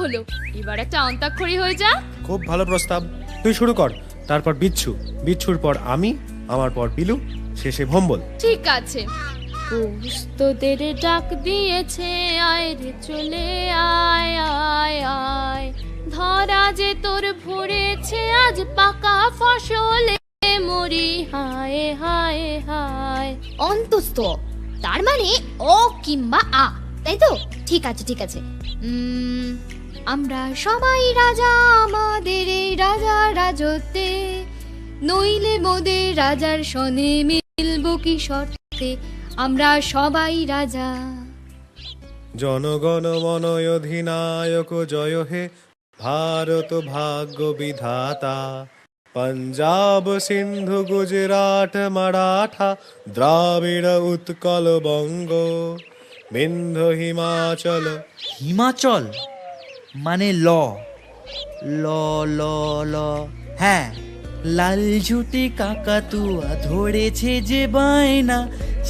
হলো, এবার একটা অন্তাক্ষরী হয়ে যা। খুব ভালো প্রস্তাব, তুই শুরু কর, তারপর বিচ্ছু, বিচ্ছুর পর আমি, আমার পর বিলু, শেষে ভম্বল। ঠিক আছে। পৌষ তোদের ডাক দিয়েছে, আয় রে চলে আয় আয় আয়, ধরা যে তোর ভরেছে আজ পাকা ফসলে মরি হায় হায় হায়। অন্তস্থ তার মানে অ কিংবা আ, তাই তো? ঠিক আছে ঠিক আছে। আমরা সবাই রাজা আমাদের এই রাজার রাজত্বে, নইলে মোদের রাজার সনে মিলব কি শর্তে, আমরা সবাই রাজা। জনগণ মন অধিনায়ক জয় হে, ভারত ভাগ্য বিধাতা, পঞ্জাব সিন্ধু গুজরাট মারাঠা, দ্রাবিড় উৎকল বঙ্গ, বিন্ধ্য হিমাচল। হিমাচল মানে ল ল ল ল, হ্যাঁ। লাল ঝুটি কাকাতুয়া ধরেছে যে বায়না,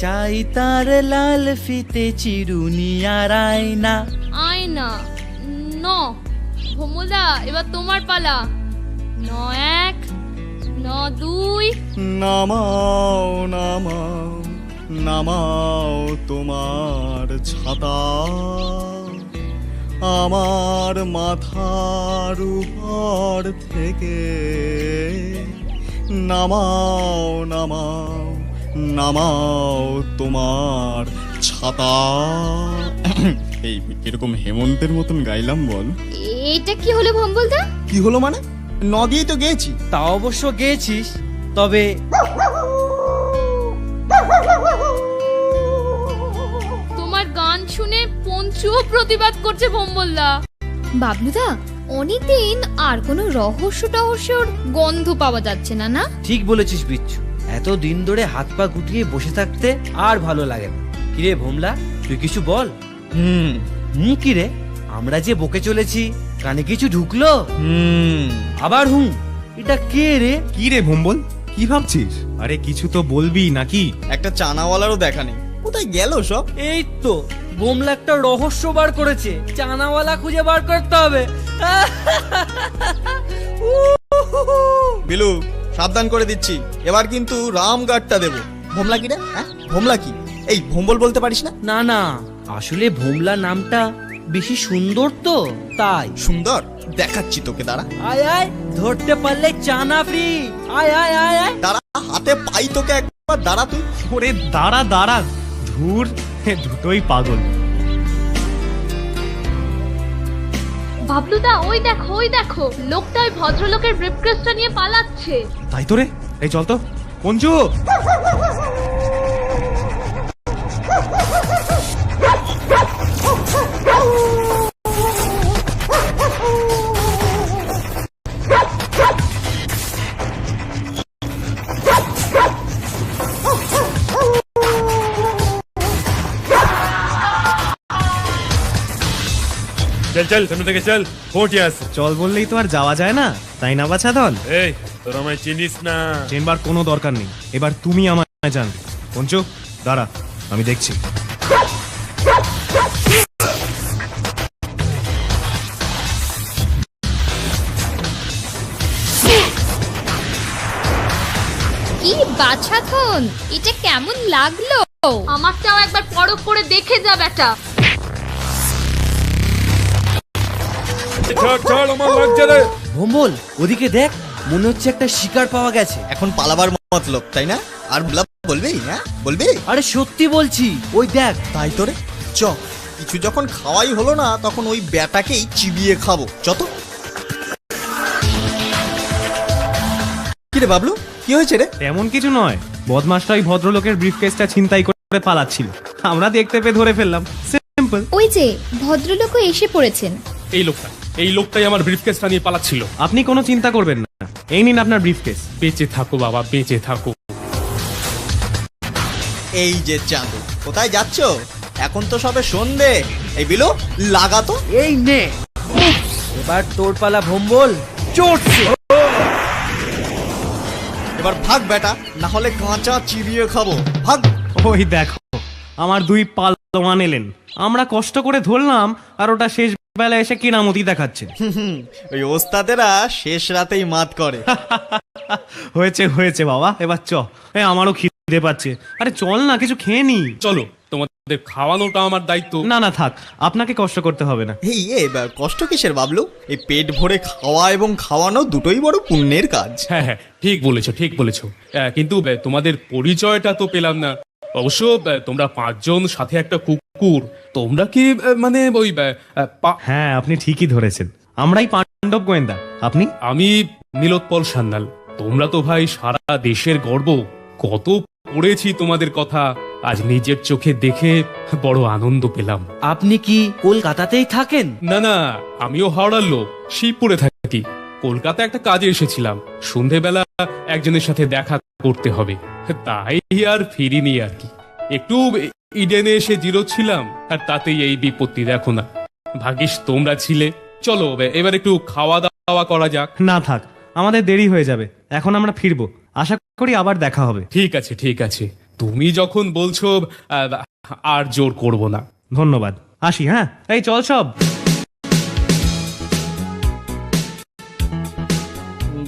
চাই তার লাল ফিতে চিরুনি আর আয়না। আয়না ন। ভোমলা, এবার তোমার পালা। ৯-১, ৯-২। নামাও নামাও নামাও তোমার ছাতা, আমার মাথার উপর থেকে নামাও নামাও নামাও তোমার ছাতা। এই এরকম হেমন্তের মতন গাইলাম বল। এটা কি হলো ভম্বলদা? কি হলো মানে? নদিয়েই তো গেয়েছি। তা অবশ্য গেয়েছিস, তবে তোমার গান শুনে পঞ্চুও প্রতিবাদ করছে ভোমবল্লা। বাবলুদা, অনেকদিন আর কোনো রহস্য টহস্যর গন্ধ পাওয়া যাচ্ছে না, না? ঠিক বলেছিস বিচ্ছু, এত দিন ধরে হাত পা গুটিয়ে বসে থাকতে আর ভালো লাগে না। কিরে ভোমলা, তুই কিছু বল। কিরে, আমরা যে বকে চলেছি, কানে কিছু ঢুকলো? আবার এটা কে রে? কি রে ভম্বল, কি ভাবছিস? আরে কিছু তো বলবি নাকি? একটা চানাওয়ালারও দেখা নেই, কোথায় গেল সব? এই তো ভোমলা একটা রহস্য বার করেছে, চানাওয়ালা খুঁজে বার করতে হবে। বিলু, সাবধান করে দিচ্ছি, এবার কিন্তু রামগাটটা দেবো। ভোমলা কি রে? ভোমলা কি? এই ভোম্বল বলতে পারিস না? না না, আসলে ভোমলা নামটা বেশি সুন্দর তো, তাই। সুন্দর দেখাচ্ছি তোকে, দাঁড়া। আয় আয়, ধরতে পারলে চানা ফ্রি। আয় আয় আয় আয়, দাঁড়া, হাতে পাই তোকে একবার, দাঁড়া তুই। ওরে দাঁড়া দাঁড়া, ধুর, দুটোই পাগল। বাবলুদা, ওই দেখো লোকটা ওই ভদ্রলোকের ব্রিফকেসটা নিয়ে পালাচ্ছে। তাই তো রে, এই চল তো পঞ্চু। চল চল, সামনে থেকে চল, পৌঁছে আস। চল বললেই তো আর যাওয়া যায় না, তাই না বাছা দল? এই তোর আমায় চিনিস না। চেনবার কোনো দরকার নেই, এবার তুমি আমায় জানবে। পঞ্চু দাঁড়া, আমি দেখছি। কি বাছাধন, এটা কেমন লাগলো? আমারটাও একবার পরখ করে দেখে যা বেটা। ছাড় ছাড়, আমার লাগছে রে। ভোম্বল, ওদিকে দেখ, মনে হচ্ছে একটা শিকার পাওয়া গেছে। এখন পালাবার মতলব, তাই না? আর বলবি? হ্যাঁ বলবি? আরে সত্যি বলছি, ওই দেখ। তাই তো রে, চ। কিছু যখন খাওয়াই হলো না, তখন ওই ব্যাটাকেই চিবিয়ে খাবো। চত। কি রে বাবলু, কি হয়েছে রে? তেমন কিছু নয়, বদমাশটা ওই ভদ্রলোকের ব্রিফকেসটা ছিনতাই করে পালাচ্ছিল, আমরা দেখতে পেয়ে ধরে ফেললাম, সিম্পল। ওই যে ভদ্রলোকও এসে পড়েছেন। এই লোকটাই আমার ব্রিফকেসটা নিয়ে পালাচ্ছিল। আপনি কোনো চিন্তা করবেন না, এই নিন আপনার ব্রিফকেস। বেঁচে থাকো বাবা, বেঁচে থাকো। এই যে চাঁদু, কোথায় যাচ্ছ? এখন তো সবে সন্ধে। এই বিলু, লাগাতো। এই নে, এবার তোর পালা ভোম্বল। চড়ছে। এবার ভাগ বেটা, না হলে কাঁচা চিবিয়ে খাবো। ভাগ। ওই দেখো, আমার দুই পালোয়ান এলেন, আমরা কষ্ট করে ধরলাম, আর ওটা শেষ বেলা এসে কিরামতি দেখাচ্ছেন। ওই ওস্তাদেরা শেষ রাতেই মাত করে। হয়েছে হয়েছে বাবা, এবার আমারও খিদে পাচ্ছে। আরে চল না, কিছু খেয়ে নি। চলো, তোমাদের খাওয়ানোটা আমার দায়িত্ব। না না থাক, আপনাকে কষ্ট করতে হবে না। এই কষ্ট কিসের বাবলু? এই পেট ভরে খাওয়া এবং খাওয়ানো দুটোই বড় পুণ্যের কাজ। হ্যাঁ হ্যাঁ, ঠিক বলেছো ঠিক বলেছো। কিন্তু তোমাদের পরিচয়টা তো পেলাম না। অবশ্য তোমরা 5 জন, সাথে একটা কুকুর। তোমরা কি মানে ওই হ্যাঁ আপনি ঠিকই ধরেছেন, আমরাই পাণ্ডব গোয়েন্দা। আপনি? আমি নীলোৎপল সান্যাল। তোমরা তো ভাই সারা দেশের গর্ব। কত পড়েছি তোমাদের কথা, আজ নিজের চোখে দেখে বড় আনন্দ পেলাম। আপনি কি কলকাতাতেই থাকেন? না না, আমিও হাওড়ার লোক, শিবপুরে থাকি। কলকাতা একটা কাজে এসেছিলাম, সন্ধেবেলা একজনের সাথে দেখা করতে হবে, তাই আর ফিরিনি আর কি। একটু ইডেনে এসে জিরোচ্ছিলাম, আর তাতেই এই বিপত্তি, দেখো না। ভাগ্যিস তোমরা ছিলে। চলো এবার একটু খাওয়া দাওয়া করা যাক। না থাক, আমাদের দেরি হয়ে যাবে, এখন আমরা ফিরবো। আশা করি আবার দেখা হবে। ঠিক আছে ঠিক আছে, তুমি যখন বলছো আর জোর করব না। ধন্যবাদ, আসি। হ্যাঁ, এই চল সব।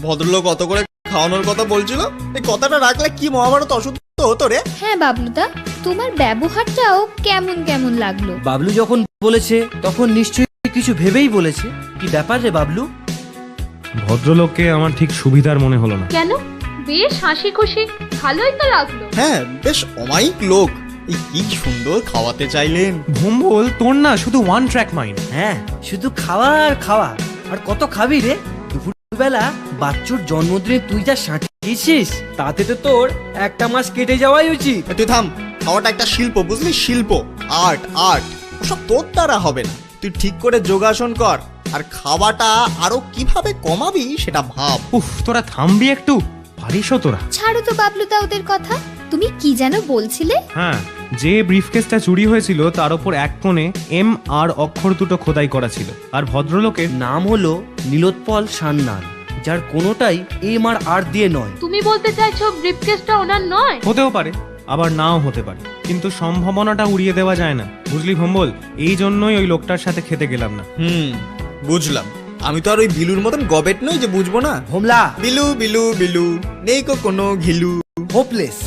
ভদ্রলোক অত করে খাওয়ানোর কথা বলছিল, এই কথাটা রাখলে কি মহাভারত অশুদ্ধ হতো রে? হ্যাঁ বাবলুদা, তোমার ব্যবহারটাও কেমন কেমন লাগলো। বাবলু যখন বলেছে তখন নিশ্চয়ই কিছু ভেবেই বলেছে। কি ব্যাপার রে বাবলু? ভদ্রলোককে আমার ঠিক সুবিধার মনে হলো না। কেন? বেশ হাসি খুশি, ভালোই তো লাগলো। হ্যাঁ, বেশ অমায়িক লোক। এই কি সুন্দর খাওয়াতে চাইলেন। ভম্বল, তোর না শুধু ওয়ান ট্র্যাক মাইন্ড। হ্যাঁ, শুধু খাওয়া আর খাওয়া। আর কত খাবি রে? দুপুরবেলা বাচ্চুর জন্মদিনে তুই যা সাঁটিয়েছিস, তাতে তো তোর একটা মাস কেটে যাওয়াই উচিত। তুই থাম, খাওয়াটা একটা শিল্প, বুঝলি? শিল্প, আর্ট। ওসব তোর দ্বারা হবে না। তুই ঠিক করে যোগাসন কর, আর খাওয়াটা আরো কিভাবে কমাবি সেটা ভাব। উফ, তোরা থামবি একটু? পারিসও তোরা? ছাড়ো তো বাবলুদা ওদের কথা। তুমি কি যেন বলছিলে? হ্যাঁ, যে ব্রিফকেসটা চুরি হয়েছিল তার উপর এক কোণে MR অক্ষর দুটো খোদাই করা ছিল, আর ভদ্রলোকের নাম হলো নীলোৎপল সান্যাল, যার কোনোটাই এম আর আর দিয়ে নয়। তুমি বলতে চাইছো ব্রিফকেসটা ওনার নয়? হতেও পারে, আবার নাও হতে পারে, কিন্তু সম্ভাবনাটা উড়িয়ে দেওয়া যায় না, বুঝলি ভম্বল? এই জন্যই ওই লোকটার সাথে খেতে গেলাম না। বুঝলাম। আমি তো আর ওই বিলুর মতন গবেট নই যে বুঝবো না। ভোমলা, বিলু বিলু বিলু, নেই কো কোনো ঘিলু। হোপলেস।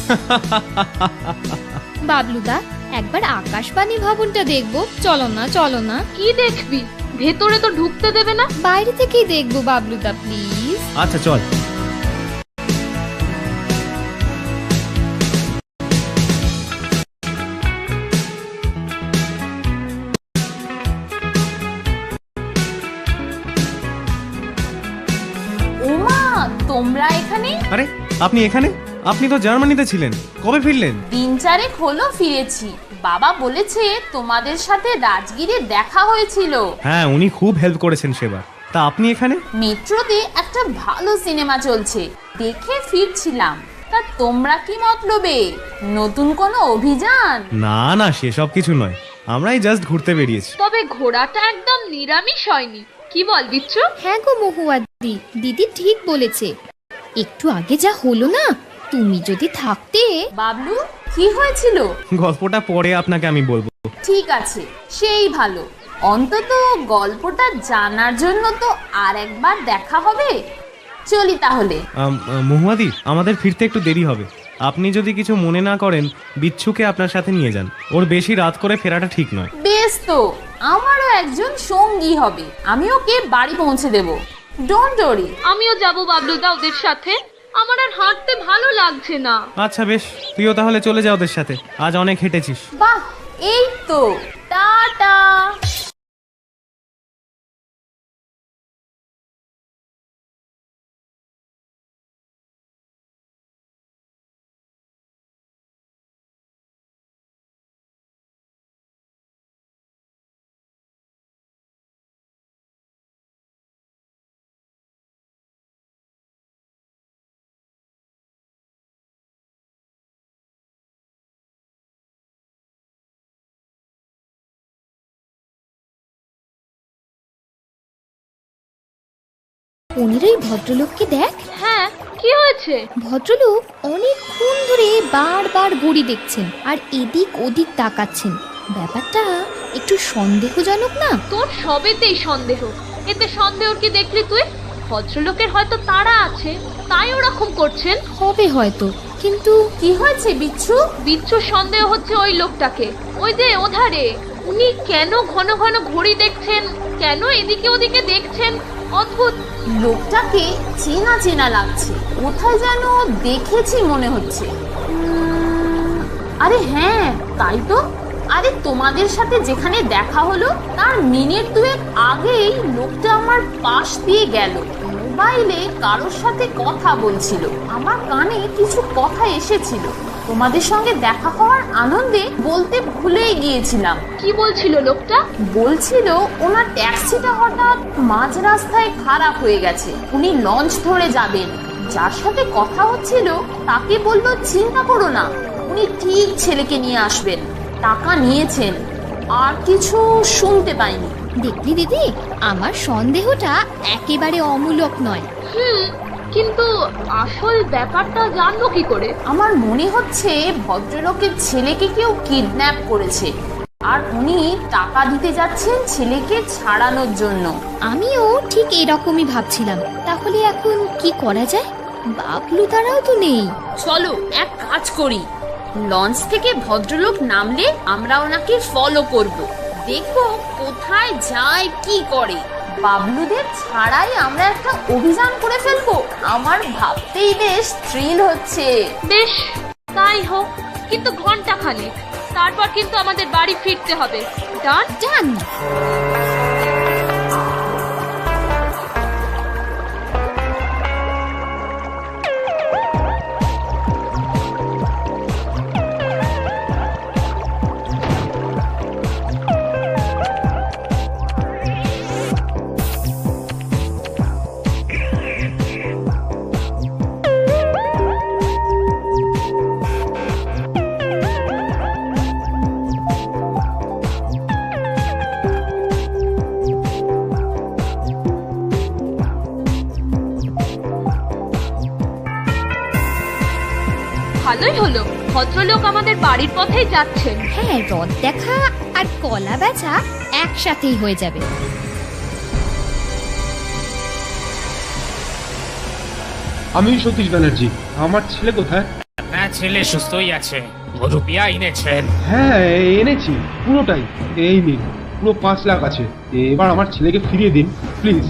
বাবলুদা, একবার আকাশবাণী ভবনটা দেখবো। চলো না চলো না। কি দেখবি? ভেতরে তো ঢুকতে দেবে না। বাইরে থেকেই দেখবো বাবলুদা, প্লিজ। আচ্ছা চল। ওমা, তোমরা এখানে? আরে আপনি এখানে? আপনি তো জার্মানিতে ছিলেন, কবে ফিরলেন? 3-4 হলো ফিরেছি। বাবা বলেছে তোমাদের সাথে রাজগিরে দেখা হয়েছিল। হ্যাঁ, উনি খুব হেল্প করেছেন সেবার। তা আপনি এখানে? মেট্রোতে একটা ভালো সিনেমা চলছে, দেখে ফিরছিলাম। তা তোমরা কি মতলবে? নতুন কোনো অভিযান? না না, সেসব কিছু নয়, আমরাই জাস্ট ঘুরতে বেরিয়েছি। তবে ঘোড়াটা একদম নিরামিষ হয়নি, কি বল বিচ্ছু? হ্যাঁ গো মহুয়া দিদি ঠিক বলেছে। একটু আগে যা হলো না, তুমি যদি থাকতে। বাবলু, কি হয়েছিল? গল্পটা পরে আপনাকে আমি বলবো। ঠিক আছে, সেই ভালো। অন্তত গল্পটা জানার জন্য তো আর একবার দেখা হবে। চলি তাহলে। মহুয়াদি, আমাদের ফিরতে একটু দেরি হবে। আপনি যদি কিছু মনে না করেন, বিচ্ছুকে আপনার সাথে নিয়ে যান। ওর বেশি রাত করে ফেরাটা ঠিক নয়। বেশ তো, আমারও একজন সঙ্গী হবে। আমি ওকে বাড়ি পৌঁছে দেব। Don't worry. আমিও যাব বাবলুদা ওদের সাথে। আমার আর হাঁটতে ভালো লাগছে না। আচ্ছা বেশ, তুইও তাহলে চলে যা ওদের সাথে, আজ অনেক হেঁটেছিস। বাহ, এই তো, টাটা। উনিরই ভদ্রলোককে দেখ। হ্যাঁ, কি হয়েছে? ভদ্রলোক অনেকক্ষণ ধরে বারবার ঘড়ি দেখছেন আর এদিক ওদিক তাকাচ্ছেন। ব্যাপারটা একটু সন্দেহজনক না? তোর সবেতেই সন্দেহ। এতে সন্দেহর কি দেখলি তুই? ভদ্রলোকের হয়তো তাড়া আছে, তাই ওরকম করছেন। হবে হয়তো, কিন্তু কি হয়েছে বিচ্ছু? বিচ্ছুর সন্দেহ হচ্ছে ওই লোকটাকে। ওই যে ওধারে, উনি কেন ঘন ঘন ঘড়ি দেখছেন, কেন এদিকে ওদিকে দেখছেন, অদ্ভুত। লোকটাকে চেনা চেনা লাগছে, কোথায় যেন দেখেছি মনে হচ্ছে। আরে হ্যাঁ, তাই তো। আরে তোমাদের সাথে যেখানে দেখা হলো তার মিনিট দুয়েক আগেই লোকটা আমার পাশ দিয়ে গেল, মোবাইলে কারোর সাথে কথা বলছিল। আমার কানে কিছু কথা এসেছিল, তোমাদের সঙ্গে দেখা হওয়ার আনন্দে বলতে ভুলেই গিয়েছিলাম। কি বলছিল লোকটা? বলছিল ওনার ট্যাক্সিটা হঠাৎ মাঝ রাস্তায় খারাপ হয়ে গেছে, উনি লঞ্চ ধরে যাবেন। যার সাথে কথা হচ্ছিল তাকে বলল চিন্তা করো না, উনি ঠিক ছেলেকে নিয়ে আসবেন, টাকা নিয়েছেন। আর কিছু শুনতে পাইনি। দেখলি দিদি, আমার সন্দেহটা একেবারে অমূলক নয়। কিন্তু আসল ব্যাপারটা জানবো কি করে? আমার মনে হচ্ছে ভদ্রলোকের ছেলেকে কেউ কিডন্যাপ করেছে, আর উনি টাকা দিতে যাচ্ছেন ছেলেকে ছাড়ানোর জন্য। আমিও ঠিক এরকমই ভাবছিলাম। তাহলে এখন কি করা যায়? বাবলু তারাও তো নেই। চলো এক কাজ করি, লঞ্চ থেকে ভদ্রলোক নামলে আমরা ওনাকে ফলো করব, দেখবো কোথায় যায় কি করে। বাবলুদের ছাড়াই আমরা একটা অভিযান করে ফেলবো। আমার ভাবতেই বেশ থ্রিল হচ্ছে। বেশ, তাই হোক, কিন্তু ঘন্টা খানেক, তারপর কিন্তু আমাদের বাড়ি ফিরতে হবে। ডান ডান। ভালোই হলো, ভদ্রলোক আমাদের বাড়ির পথেই যাচ্ছেন। হ্যাঁ, রথ দেখা আর কলা বেচা একসাথেই হয়ে যাবে। আমি সতীশ ব্যানার্জি। আমার ছেলে কোথায়? আপনার ছেলে সুস্থই আছে, রুপিয়া এনেছেন? হ্যাঁ, এনেছি পুরোটাই। এই নিন, পুরো 5 লাখ আছে। এবার আমার ছেলেকে ফিরিয়ে দিন প্লিজ।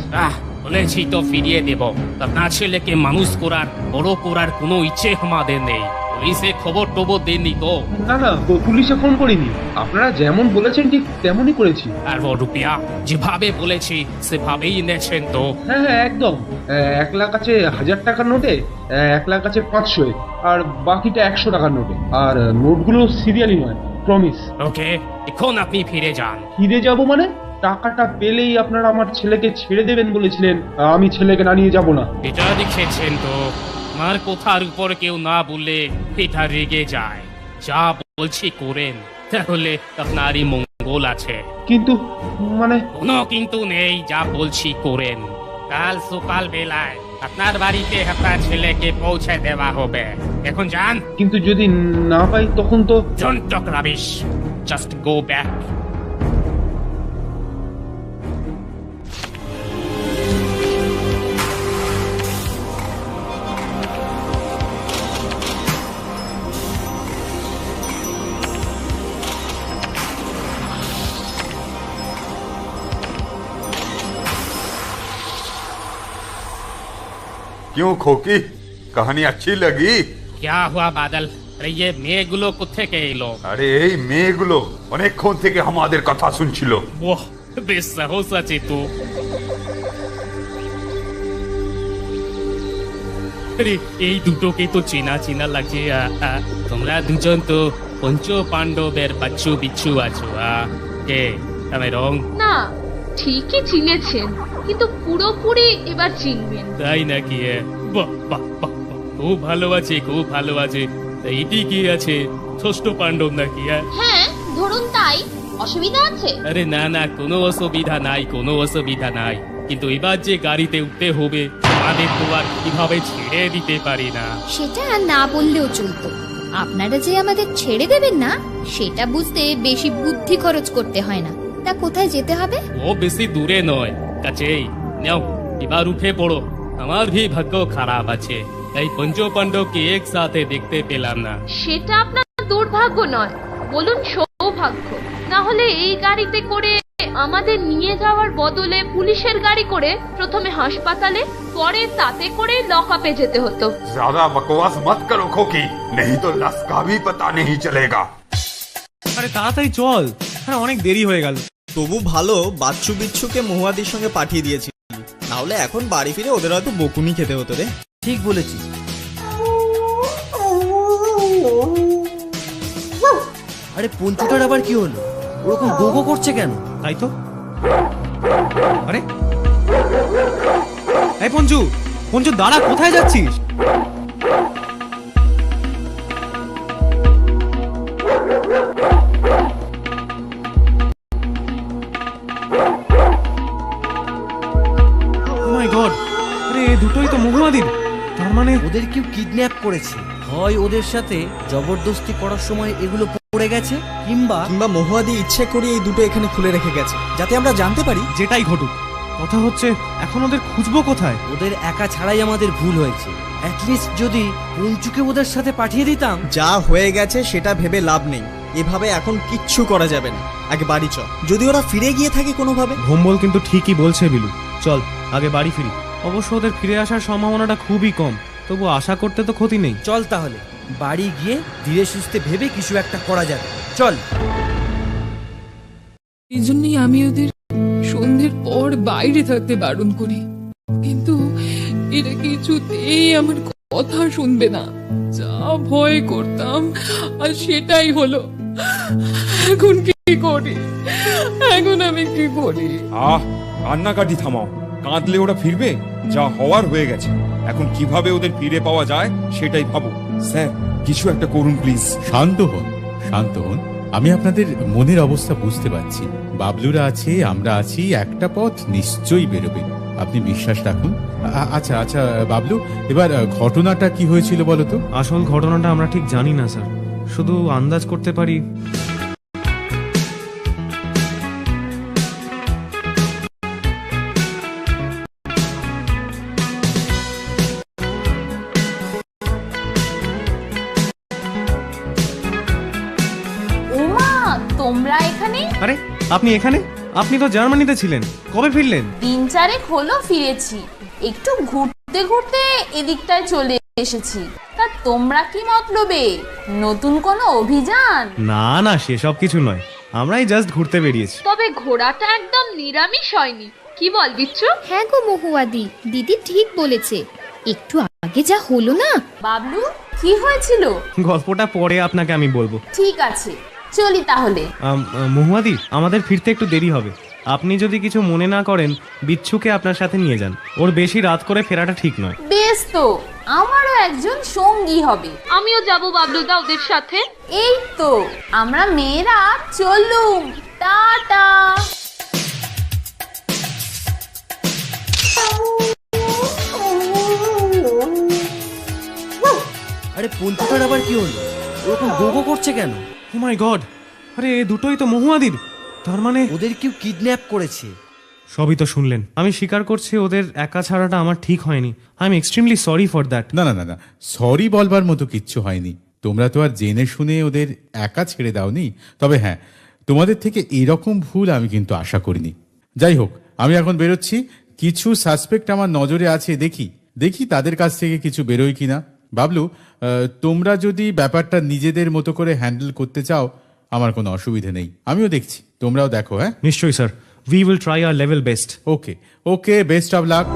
বলেছি তো ফিরিয়ে দেব। আপনার ছেলেকে মানুষ করার, বড় করার কোনো ইচ্ছে আমাদের নেই। পুলিশে খবর টবর দেননি তো? না না, পুলিশে ফোন করিনি। আপনারা যেমন বলেছেন ঠিক তেমনই করেছি। আর রুপিয়া যেভাবে বলেছি সেভাবেই এনেছেন তো? হ্যাঁ হ্যাঁ, একদম। 1 লাখ আছে 1000 টাকার নোটে, 1 লাখ আছে 500, আর বাকিটা 100 টাকার নোটে। আর নোটগুলো সিরিয়ালি নয়, প্রমিস। ওকে, এখন আপনি ফিরে যান। ফিরে যাব মানে? টাকাটা পেলেই আপনারা আমার ছেলেকে ছেড়ে দেবেন বলেছিলেন। আমি ছেলেকে না নিয়ে যাব না। এটা দেখেছেন তো, আমার কথার উপর কেউ না বললে এটা রেগে যায়। যা বলছি করেন, তাহলে আপনারই মঙ্গল আছে। কিন্তু মানে? কোনো কিন্তু নেই, যা বলছি করেন। কাল সকাল বেলায় আপনার বাড়িতে আপনার ছেলেকে পৌঁছে দেওয়া হবে। এখন যান। কিন্তু যদি না পাই তখন তো? Don't talk rubbish, just go back. क्यों खोकी, कहानी अच्छी लगी? क्या हुआ बादल? আরে ये মেয়েগুলো কোত্থেকে এলো? আরে এই মেয়েগুলো অনেকক্ষণ থেকে আমাদের কথা শুনছিল। ওহ, বেশ সাহস আছে তো। আরে এই দুটোকে তো চেনা চেনা লাগছে। তোমরা দুজন তো পঞ্চ পাণ্ডবের বাচ্চু বিচ্ছু আছো। কে আমি রং? না, ঠিকই চিনেছেন, কিন্তু পুরোপুরি এবার চিনবেন। তাই নাকি? বাহ বাহ বাহ, খুব ভালো আছে, খুব ভালো আছে। এইটি কি আছে, ষষ্ঠ পাণ্ডব নাকি? হ্যাঁ, ধরুন তাই। অসুবিধা আছে? আরে না না, কোনো অসুবিধা নাই, কোনো অসুবিধা নাই। কিন্তু এবার যে গাড়িতে উঠতে হবে, আমাদের তো আর কিভাবে ছেড়ে দিতে পারি না। সেটা না বললেও চলতো। আপনারা যে আমাদের ছেড়ে দেবেন না সেটা বুঝতে বেশি বুদ্ধি খরচ করতে হয় না। তা কোথায় যেতে হবে? ও বেশি দূরে নয়, কাছেই। নাও এবার উঠে পড়ো, আমার ভি ভাগ্য খারাপ আছে, তাই পঞ্চপাণ্ডবকে একসাথে দেখতে পেলাম না। সেটা আপনার দুর্ভাগ্য নয়, বলুন সৌভাগ্য। না হলে এই গাড়িতে করে আমাদের নিয়ে যাওয়ার বদলে পুলিশের গাড়ি করে প্রথমে হাসপাতালে, পরে তাতে করে লকআপে যেতে হতো। ज्यादा बकवास मत करो खोकी, नहीं तो लस का भी पता नहीं चलेगा। আরে তাড়াতাড়ি চল, হ্যাঁ অনেক দেরি হয়ে গেল। তবু ভালো বাচ্চু বিচ্ছুকে মহুয়াদির সঙ্গে পাঠিয়ে দিয়েছি, না হলে এখন বাড়ি ফিরে ওদের হয়তো বকুনি খেতে হতো রে। ঠিক বলেছি। আরে পঞ্চুটার আবার কি হলো? ওরকম গোগো করছে কেন? তাই তো। আরে এই পঞ্চু, পঞ্চু দাঁড়া, কোথায় যাচ্ছিস? মাই গড, আরে এই দুটোই তো মহুয়াদির। তার মানে ওদের কেউ কিডন্যাপ করেছে, হয় ওদের সাথে জবরদস্তি করার সময় এগুলো পড়ে গেছে, কিংবা মহুয়াদি ইচ্ছে করে এই দুটো এখানে খুলে রেখে গেছে যাতে আমরা জানতে পারি। যেটাই ঘটুক, কথা হচ্ছে এখন ওদের খুঁজবো কোথায়? ওদের একা ছাড়াই আমাদের ভুল হয়েছে। অ্যাটলিস্ট যদি পঞ্চুকে ওদের সাথে পাঠিয়ে দিতাম। যা হয়ে গেছে সেটা ভেবে লাভ নেই, এভাবে এখন কিচ্ছু করা যাবে না। আগে বাড়ি চল, যদি ওরা ফিরে গিয়ে থাকে কোনোভাবে। ভোম্বল কিন্তু ঠিকই বলছে বিলু, চল আগে বাড়ি ফিরি। অবশ্য ওদের ফিরে আসার সম্ভাবনাটা খুবই কম, তবু আশা করতে তো ক্ষতি নেই। চল তাহলে বাড়ি গিয়ে ধীরে সুস্থে ভেবে কিছু একটা করা যাবে, চল। এই জন্যই আমি ওদের সন্ধ্যের পর বাইরে থাকতে বারণ করি, কিন্তু এরা কিছুতেই আমার কথা শুনবে না। যা ভয় করতাম আর সেটাই হলো। এখন কি করি? এখন আমি কি করি? কান্নাকাটি থামাও, কাঁদলে ওরা ফিরবে? যা হওয়ার হয়ে গেছে, এখন কিভাবে ওদের ফিরে পাওয়া যায় সেটাই ভাবো। স্যার কিছু একটা করুন প্লিজ। শান্ত হন, শান্ত হন। আমি আপনাদের মনের অবস্থা বুঝতে পারছি। বাবলুরা আছে, আমরা আছি, একটা পথ নিশ্চয়ই বেরোবে, আপনি বিশ্বাস রাখুন। আচ্ছা আচ্ছা বাবলু, এবার ঘটনাটা কি হয়েছিল বলো তো? আসল ঘটনাটা আমরা ঠিক জানি না স্যার, শুধু আন্দাজ করতে পারি। ওমা, তোমরা এখানে? আরে আপনি এখানে? আপনি তো জার্মানিতে ছিলেন, কবে ফিরলেন? 3-4 হলো ফিরেছি, একটু ঘুরতে ঘুরতে এদিকটায় চলে এসেছি। তা তোমরা কি মতলবে? নতুন কোনো অভিযান? না না, সেসব কিছু নয়, আমরাই জাস্ট ঘুরতে বেরিয়েছি। তবে ঘোড়াটা একদম নিরামিষ হয়নি, কি বল বিচ্ছু? হ্যাঁ গো মহুয়াদি, দিদি ঠিক বলেছে। একটু আগে যা হলো না। বাবলু, কি হয়েছিল? গল্পটা পরে আপনাকে আমি বলবো। ঠিক আছে, চলি তাহলে। মহুয়াদি, আমাদের ফিরতে একটু দেরি হবে। আপনি যদি কিছু মনে না করেন, বিচ্ছুকে আপনার সাথে নিয়ে যান, ওর বেশি রাত করে ফেরাটা ঠিক নয়। বেশ, তো আমারও একজন সঙ্গী হবে। আমিও যাব বাবলুদা ওদের সাথে। এই তো আমরা মেয়েরা চললুম, টাটা। আরে পঞ্চুটার আবার কি হলো? ওরকম গোগো করছে কেন? ও মাই গড, আরে এই দুটোই তো মহুয়াদির। তার মানে ওদের কেউ কিডন্যাপ করেছে। সবই তো শুনলেন। আমি স্বীকার করছি ওদের একা ছাড়াটা আমার ঠিক হয়নি। I am extremely sorry for that. না না না না, সরি বলবার মতো কিচ্ছু হয়নি। তোমরা তো আর জেনে শুনে ওদের একা ছেড়ে দাওনি। তবে হ্যাঁ, তোমাদের থেকে এরকম ভুল আমি কিন্তু আশা করিনি। যাই হোক, আমি এখন বেরোচ্ছি। কিছু সাসপেক্ট আমার নজরে আছে, দেখি তাদের কাছ থেকে কিছু বেরোয় কিনা। বাবলু, তোমরা যদি ব্যাপারটা নিজেদের মতো করে হ্যান্ডেল করতে চাও, আমার কোনো অসুবিধে নেই, আমিও দেখছি, তোমরাও দেখো। হ্যাঁ নিশ্চয়ই sir, we will try our level best. Okay okay, best of luck.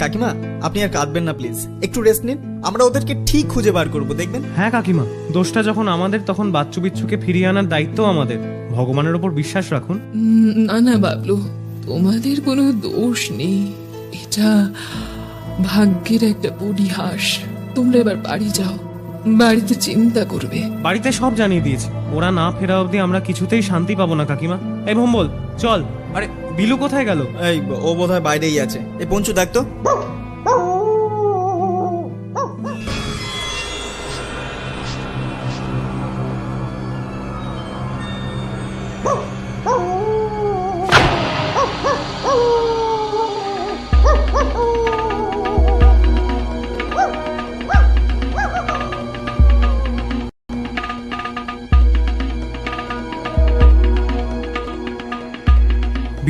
কাকিমা, আপনি আর কাঁদবেন না প্লিজ, একটু রেস্ট নিন, আমরা ওদেরকে ঠিক খুঁজে বার করব, দেখবেন। হ্যাঁ কাকিমা, দোষটা যখন আমাদের, তখন বাচ্চু বিচ্ছুকে ফিরিয়ে আনার দায়িত্ব আমাদের। ভগবানের ওপর বিশ্বাস রাখুন। না না বাবলু, তোমাদের কোনো দোষ নেই, এটা ভাগ্যের একটা পরিহাস। তোমরা এবার বাড়ি যাও, বাড়িতে চিন্তা করবে। বাড়িতে সব জানিয়ে দিয়েছি, ওরা না ফেরা অবধি আমরা কিছুতেই শান্তি পাবো না কাকিমা। এই ভম্বল চল। আরে বিলু কোথায় গেল? এই ও বোধহয় বাইরেই আছে। এই পঞ্চু দেখ তো।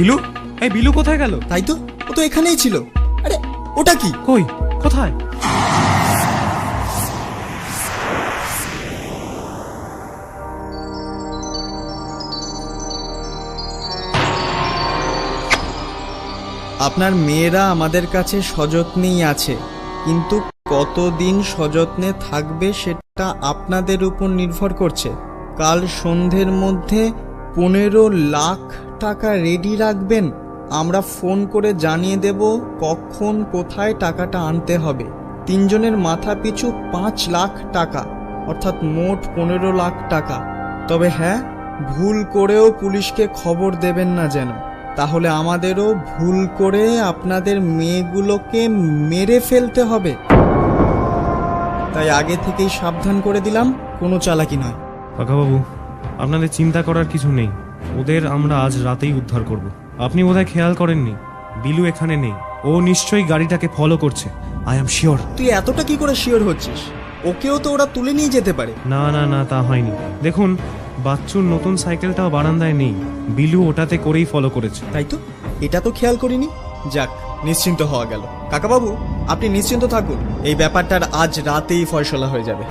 বিলু, এই বিলু কোথায় গেল? তাই তো, ও তো এখানেই ছিল। আরে ওটা কি? কই, কোথায়? আপনার মেয়েরা আমাদের কাছে সযত্নেই আছে, কিন্তু কতদিন সযত্নে থাকবে সেটা আপনাদের উপর নির্ভর করছে। কাল সন্ধ্যের মধ্যে 15 লাখ টাকা রেডি রাখবেন। আমরা ফোন করে জানিয়ে দেব কখন কোথায় টাকাটা আনতে হবে। 3 জনের মাথা পিছু 5 লাখ টাকা, অর্থাৎ মোট 15 লাখ টাকা। তবে হ্যাঁ, ভুল করেও পুলিশকে খবর দেবেন না যেন, তাহলে আমাদেরও ভুল করে আপনাদের মেয়েগুলোকে মেরে ফেলতে হবে। তাই আগে থেকেই সাবধান করে দিলাম, কোনো চালাকি নয়। কাকাবাবু, আপনাদের চিন্তা করার কিছু নেই, ওদের আমরা আজ রাতেই উদ্ধার করব। আপনি বোধহয় খেয়াল করেননি, বিলু এখানে নেই। ও নিশ্চয়ই গাড়িটাকে ফলো করছে, আই এম শিওর। তুই এতটা কি করে শিওর হচ্ছিস? ওকেও তো ওরা তুলে নিয়ে যেতে পারে। না না না, তা হয়নি। দেখুন, বাচ্চুর নতুন সাইকেলটাও বারান্দায় নেই, বিলু ওটাতে করেই ফলো করেছে। তাই তো, এটা তো খেয়াল করিনি। যাক, নিশ্চিন্ত হওয়া গেল। কাকাবাবু, আপনি নিশ্চিন্ত থাকুন, এই ব্যাপারটার আজ রাতেই ফয়সলা হয়ে যাবে।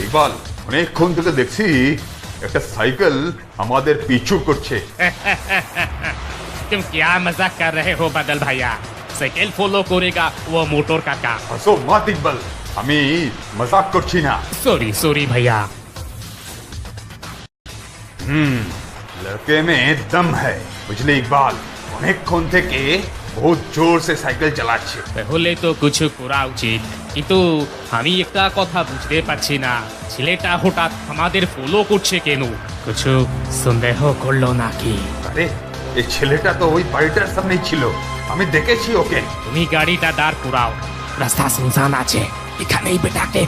ইকবাল, অনেকক্ষণ থেকে দেখছি একটা সাইকেল আমাদের পিছু করছে। तुम क्या मजाक कर रहे हो बादल भैया? साइकिल फॉलो करेगा वो मोटर काका। हंसो मत इकबाल, আমি মজাক করছি না। सॉरी सॉरी भैया। लड़के में दम है, বুঝলি ইকবাল? অনেকক্ষণ থেকে বহুত জোর সে সাইকেল চালাচ্ছে। তাহলে তো কিছু করা উচিত, কিন্তু আমি একটা কথা বুঝতে পারছি না, ছেলেটা হঠাৎ আমাদের ফলো করছে কেন? কিছু সন্দেহ করলো নাকি? আরে, এই ছেলেটা তো ওই বাড়িটার সামনেই ছিল, আমি দেখেছি ওকে। তুমি গাড়িটা দাঁড় করাও, রাস্তা শুনশান আছে, এখানেই বেটাকে।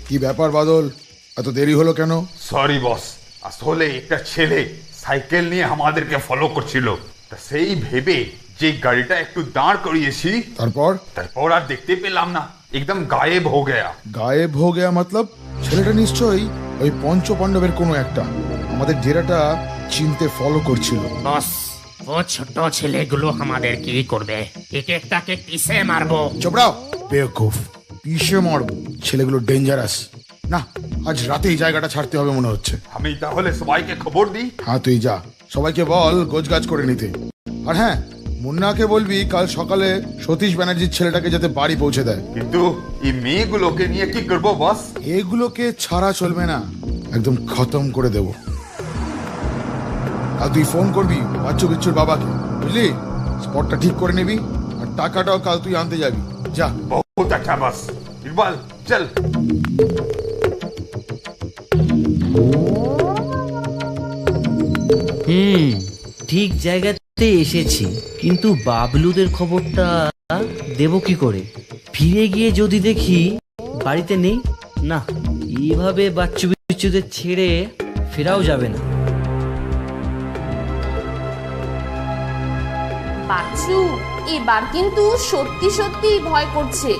কি ব্যাপার বাদল, এত দেরি হলো কেন? সরি বস, আসলে একটা ছেলে সাইকেল নিয়ে আমাদেরকে ফলো করছিল, তা সেই ভেবে যে গাড়িটা একটু দাঁড় করিয়েছি, তারপর আর দেখতে পেলাম না, একদম গায়েব হো গেয়া। গায়েব হো গেয়া মতলব? ছেলেটা নিশ্চয়ই ওই পঞ্চ পাণ্ডবের কোনো একটা, আমাদের ডেরাটা চিনতে ফলো করছিল। বস, ও ছোট ছেলেগুলো আমাদের কি করবে? এক একটাকে কিসে মারবো? চোপড়াও বেকুফ, পিষে মারবো, ছেলেগুলো ডেঞ্জারাস। না, আজ রাতে এই জায়গাটা ছাড়তে হবে মনে হচ্ছে। আমি তাহলে সবাইকে খবর দিই। হ্যাঁ তুই যা, সবাইকে বল গোছগাছ করে নিতে। আর হ্যাঁ, মুন্নাকে বলবি কাল সকালে সতীশ ব্যানার্জির ছেলেটাকে যাতে বাড়ি পৌঁছে দেয়। কিন্তু এই মেয়েগুলোকে নিয়ে কি করবো বস? এগুলোকে ছাড়া চলবে না, একদম খতম করে দেব। আর তুই ফোন করবি বাচ্চু বিচ্চুর বাবাকে, বুঝলি? স্পটটা ঠিক করে নিবি, আর টাকাটাও কাল তুই আনতে যাবি। যা। বহুত আচ্ছা বস, ইকবাল চল। ঠিক জায়গাতে এসেছি, কিন্তু বাবলুদের খবরটা দেব কি করে? ফিরে গিয়ে যদি দেখি বাড়িতে নেই, না, এইভাবে বাচ্চু বিচ্চুদের ছেড়ে ফেরাও যাবে না। বাচ্চু এবার কিন্তু সত্যি সত্যি ভয় করছে।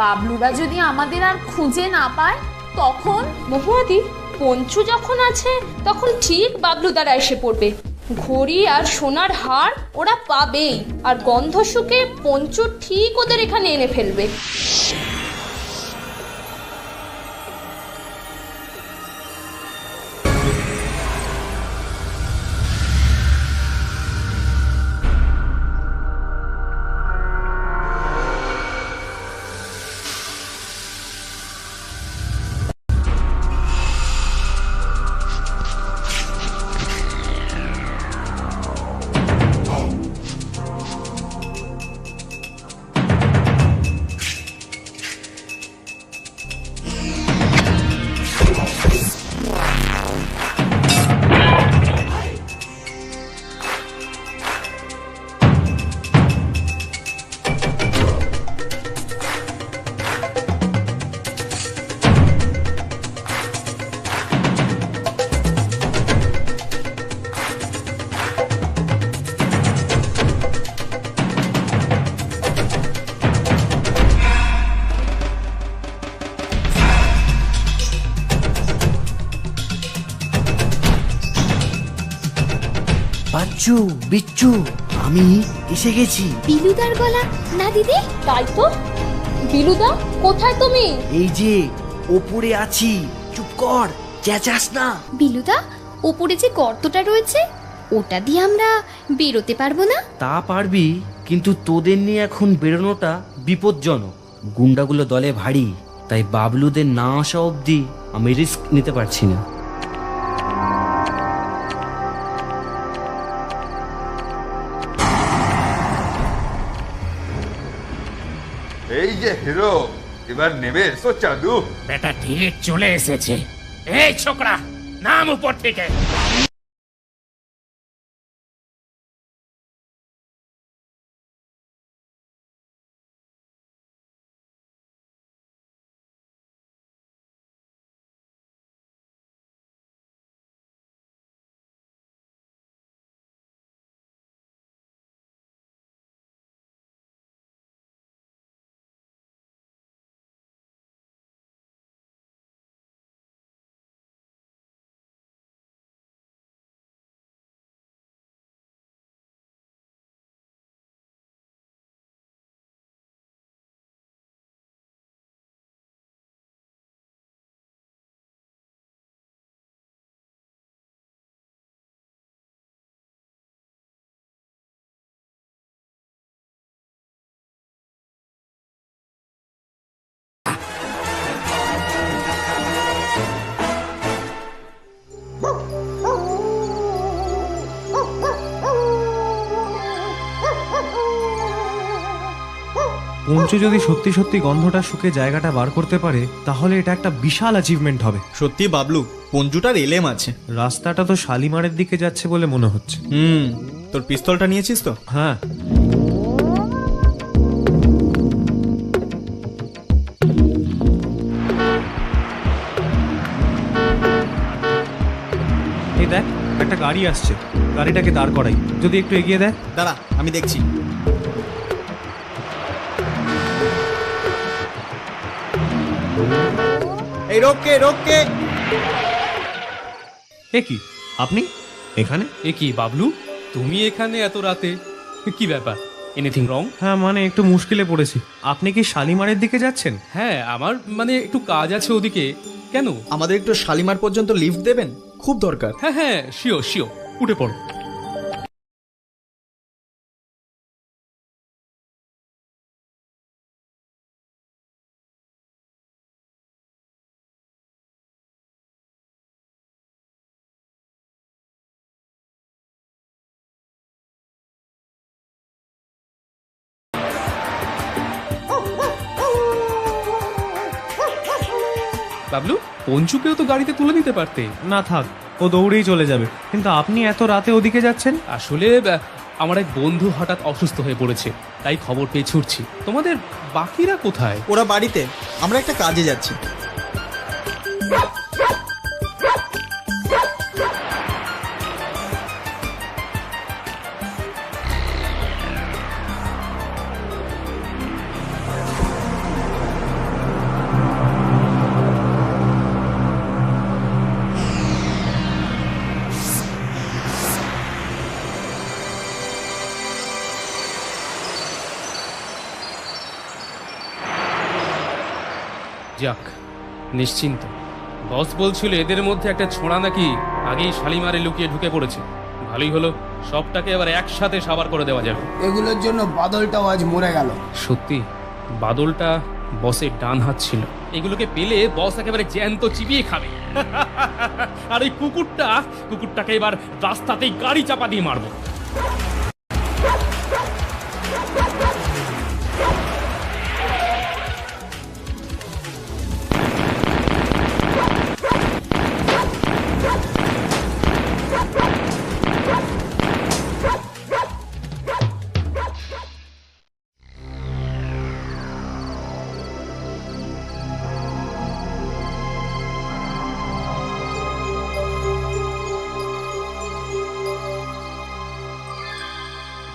বাবলুরা যদি আমাদের আর খুঁজে না পায় তখন। মহুয়াদি, পঞ্চু যখন আছে তখন ঠিক বাবলু দ্বারা এসে পড়বে। ঘড়ি আর সোনার হার ওরা পাবেই, আর গন্ধ শুকে পঞ্চু ঠিক ওদের এখানে এনে ফেলবে। বাচ্চু, বিচ্ছু, আমি এসে গেছি। বিলুদার গলা না দিদি? তাই তো। বিলুদা, কোথায় তুমি? এই যে ওপরে আছি, চুপ কর, চেঁচাস না। বিলুদা, ওপরে যে গর্তটা রয়েছে ওটা দিয়ে আমরা বেরোতে পারবো না? তা পারবি, কিন্তু তোদের নিয়ে এখন বেরোনোটা বিপজ্জনক। গুন্ডাগুলো দলে ভারী, তাই বাবলুদের না আসা অবধি আমি রিস্ক নিতে পারছি না। এই যে হিরো, এবার নেবে এসো চাদু। বেটা ঠিক চলে এসেছে। এই ছোকরা, নাম উপর থেকে। পঞ্চু যদি সত্যি সত্যি গন্ধটা শুকে জায়গাটা বার করতে পারে তাহলে এটা একটা বিশাল অ্যাচিভমেন্ট হবে। সত্যি বাবলু, পঞ্চুটার এলেম আছে। রাস্তাটা তো শালিমারের দিকে যাচ্ছে বলে মনে হচ্ছে। তোর পিস্তলটা নিয়েছিস তো? হ্যাঁ। এই দেখ, একটা গাড়ি আসছে, গাড়িটাকে দাঁড় করাই। যদি একটু এগিয়ে দেয়। দাঁড়া, আমি দেখছি। এই রোকে রোকে। এ কি, আপনি এখানে? এ কি বাবলু, তুমি এখানে এত রাতে? কি ব্যাপার, এনিথিং রং? হ্যাঁ, মানে একটু মুশকিলে পড়েছি। আপনি কি শালিমারের দিকে যাচ্ছেন? হ্যাঁ, আমার মানে একটু কাজ আছে ওদিকে। কেন? আমাদের একটু শালিমার পর্যন্ত লিফট দেবেন, খুব দরকার। হ্যাঁ হ্যাঁ, শিওর শিওর, উঠে পড়ো। বাবলু, পঞ্চুকেও তো গাড়িতে তুলে নিতে পারতে। না থাক, ও দৌড়েই চলে যাবে। কিন্তু আপনি এত রাতে ওদিকে যাচ্ছেন? আসলে আমার এক বন্ধু হঠাৎ অসুস্থ হয়ে পড়েছে, তাই খবর পেয়ে ছুটছি। তোমাদের বাকিরা কোথায়? ওরা বাড়িতে, আমরা একটা কাজে যাচ্ছি। যাক, নিশ্চিন্ত। বস বলছিল এদের মধ্যে একটা ছোঁড়া নাকি আগেই শালিমারে লুকিয়ে ঢুকে পড়েছে। ভালোই হলো, সবটাকে এবার একসাথে সাবার করে দেওয়া যাবে। এগুলোর জন্য বাদলটাও আজ মরে গেল। সত্যি, বাদলটা বসের ডান হাত ছিল। এগুলোকে পেলে বস একেবারে জ্যান্ত চিবিয়ে খাবে। আর ওই কুকুরটাকে এবার রাস্তাতেই গাড়ি চাপা দিয়ে মারবো।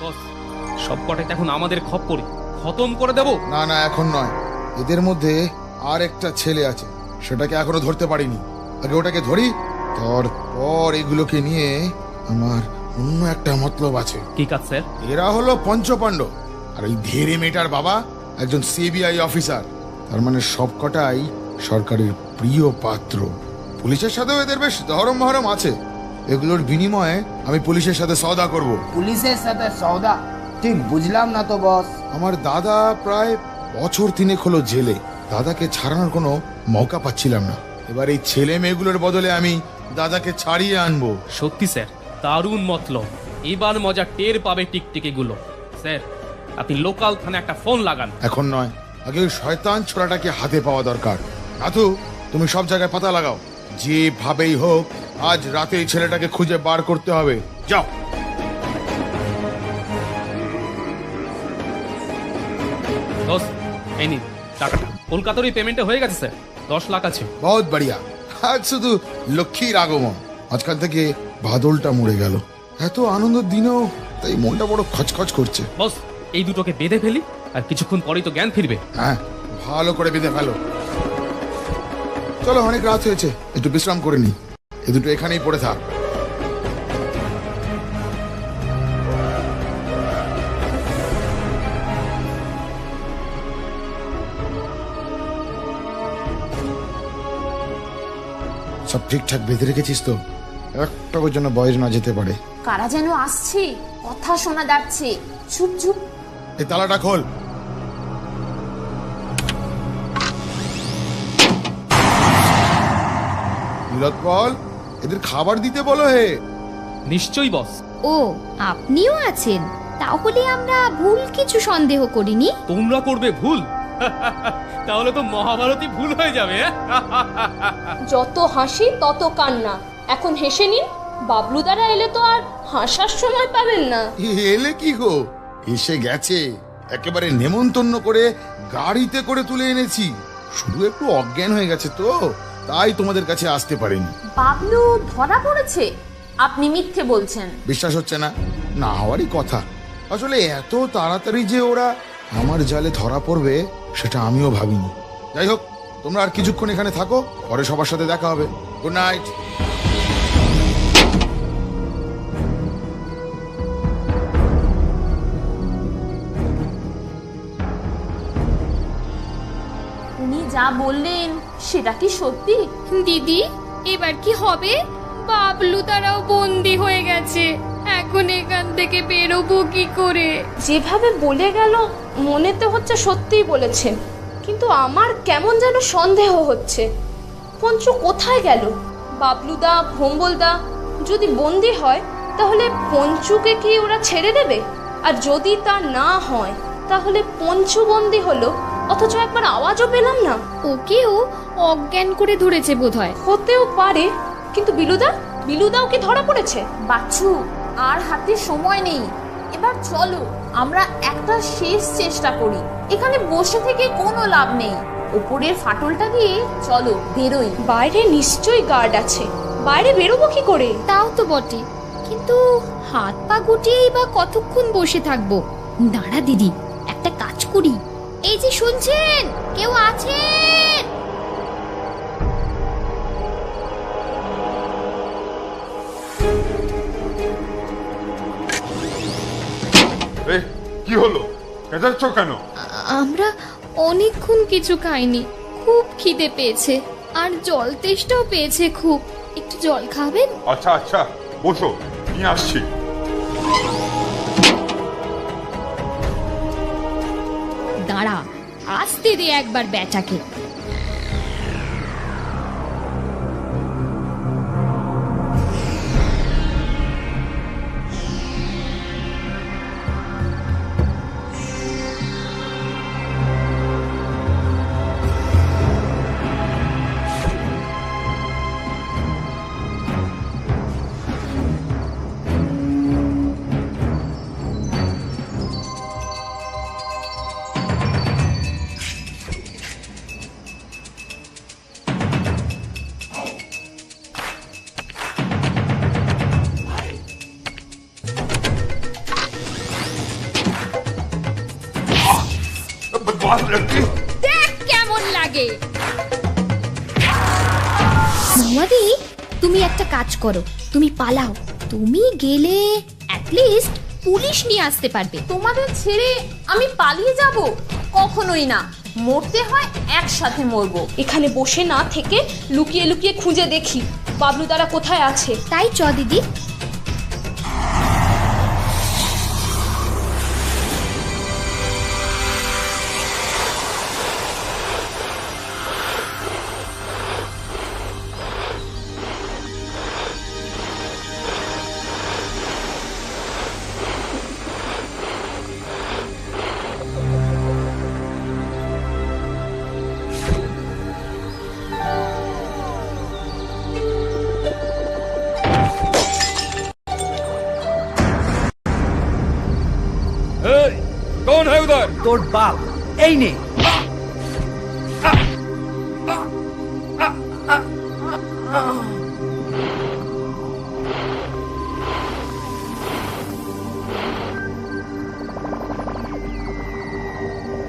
বস, সব কটাই এখন আমাদের খপ্পরে, খতম করে দেব। না না, এখন নয়। এদের মধ্যে আর একটা ছেলে আছে, সেটাকে এখনো ধরতে পারিনি। আগে ওটাকে ধরি, তারপর এগুলোকে নিয়ে আমার অন্য একটা মতলব আছে। কি কাজ স্যার? এরা হলো পঞ্চপাণ্ডব, আর এই ধীরে মেয়েটার বাবা একজন সিবিআই অফিসার। তার মানে সব কটাই সরকারের প্রিয় পাত্র। পুলিশের সাথেও এদের বেশ ধরম মহরম আছে। এগুলোর বিনিময়ে আমি পুলিশের সাথে সওদা করব। পুলিশের সাথে সওদা? ঠিক বুঝলাম না তো বস। আমার দাদা প্রায় বছর 3 হলো জেলে। দাদাকে ছাড়ানোর কোনো মৌকা পাচ্ছিলাম না। এবার এই ছেলে মেয়েগুলোর বদলে আমি দাদাকে ছাড়িয়ে আনবো। সত্যি স্যার, দারুণ মতলব। এবার মজা টের পাবে টিকটিকি গুলো। স্যার, আপনি লোকাল থানায় একটা ফোন লাগান। এখন নয়, আগে ওই শয়তান ছোড়াটাকে হাতে পাওয়া দরকার। নাথু, তুমি সব জায়গায় পাতা লাগাও। যেভাবেই হোক আজ রাতে এই ছেলেটাকে খুঁজে বার করতে হবে। যাও। দোস, এই নিন টাকাটা। কলকাতার ওই পেমেন্টে হয়ে গেছে স্যার, 10 লাখ আছে। বহুত বড়িয়া। আজ শুধু লক্ষ্মীর আগমন। আজকাল থেকে বাদলটা মরে গেল। এত আনন্দের দিনেও তাই মনটা বড় খচখচ করছে। বস, এই দুটোকে বেঁধে ফেলি, আর কিছুক্ষণ পরেই তো জ্ঞান ফিরবে। হ্যাঁ, ভালো করে বেঁধে ফেলো। চলো, অনেক রাত হয়েছে, একটু বিশ্রাম করে নি। এ দুটো এখানেই পড়ে থাক। সব ঠিকঠাক বেঁধে রেখেছিস তো? একটার জন্য বয়স না যেতে পারে। কারা যেন আসছে, কথা শোনা যাচ্ছে। চুপ চুপ। এই তালাটা খোল। নীলোৎপল, এদের খাবার দিতে বলো হে। নিশ্চয়ই বস। ও, আপনিও আছেন? তাহলে আমরা ভুল কিছু সন্দেহ করিনি। তোমরা করবে ভুল? তাহলে তো মহাভারতই ভুল হয়ে যাবে। যত হাসি তত কান্না। এখন হেসে নিন, বাবলু দ্বারা এলে তো আর হাসার সময় পাবেন না। এলে কি গো, এসে গেছে। একেবারে নেমন্তন্ন করে গাড়িতে করে তুলে এনেছি। শুধু একটু অজ্ঞান হয়ে গেছে তো, তাই তোমাদের কাছে আসতে পারিনি। বাবলু ধরা পড়েছে? আপনি মিথ্যে বলছেন। বিশ্বাস হচ্ছে না? না হওয়ারই কথা। আসলে এত তাড়াতাড়ি যে ওরা আমার জালে ধরা পড়বে সেটা আমিও ভাবিনি। যাই হোক, তোমরা আর কিছুক্ষণ এখানে থাকো, পরে সবার সাথে দেখা হবে। Good night. উনি যা বললেন সেটা কি সত্যি? দিদি, এবার কি হবে? বাবলু তারাও বন্দি হয়ে গেছে। এখন এখান থেকে বেরোবো কি করে? যেভাবে বলে গেল মনে তো হচ্ছে সত্যিই বলেছেন, কিন্তু আমার কেমন যেন সন্দেহ হচ্ছে। পঞ্চু কোথায় গেল? বাবলুদা, ভোম্বলদা যদি বন্দি হয় তাহলে পঞ্চুকে কি ওরা ছেড়ে দেবে? আর যদি তা না হয় তাহলে পঞ্চু বন্দি হলো, অথচ একবার আওয়াজও পেলাম না। ওকেও অজ্ঞান করে ধরেছে বোধহয়। হতেও পারে, কিন্তু বিলুদাও কি ধরা পড়েছে? বাচ্চু, আর হাতে সময় নেই। এবার চলো, আমরা একটা শেষ চেষ্টা করি। এখানে বসে থেকে কোনো লাভ নেই। উপরের ফাটলটা দিয়ে চলো বেরোই। বাইরে নিশ্চয়ই গার্ড আছে, বাইরে বেরোবো কি করে? তাও তো বটে, কিন্তু হাত পা গুটিয়েই বা কতক্ষণ বসে থাকবো? দাঁড়া দিদি, একটা কাজ করি। এই যে শুনছেন, কেউ আছেন? কি হলো, চেঁচাচ্ছ কেন? আমরা অনেকক্ষণ কিছু খাইনি, খুব খিদে পেয়েছে আর জল তেষ্টাও পেয়েছে খুব। একটু জল খাবেন? আচ্ছা আচ্ছা, বসো, নিয়ে আসছি। দাঁড়া, আসতে দে একবার বেচাকে। দেখ কেমন লাগে। মহুয়াদি, তুমি একটা কাজ করো, তুমি পালাও। তুমি গেলে অ্যাটলিস্ট পুলিশ নিয়ে আসতে পারবে। তোমাদের ছেড়ে আমি পালিয়ে যাব? কখনোই না, মরতে হয় একসাথে মরবো। এখানে বসে না থেকে লুকিয়ে লুকিয়ে খুঁজে দেখি বাবলু তারা কোথায় আছে। তাই চ দিদি। कौन है उधर? তোর বাপ। এই নে।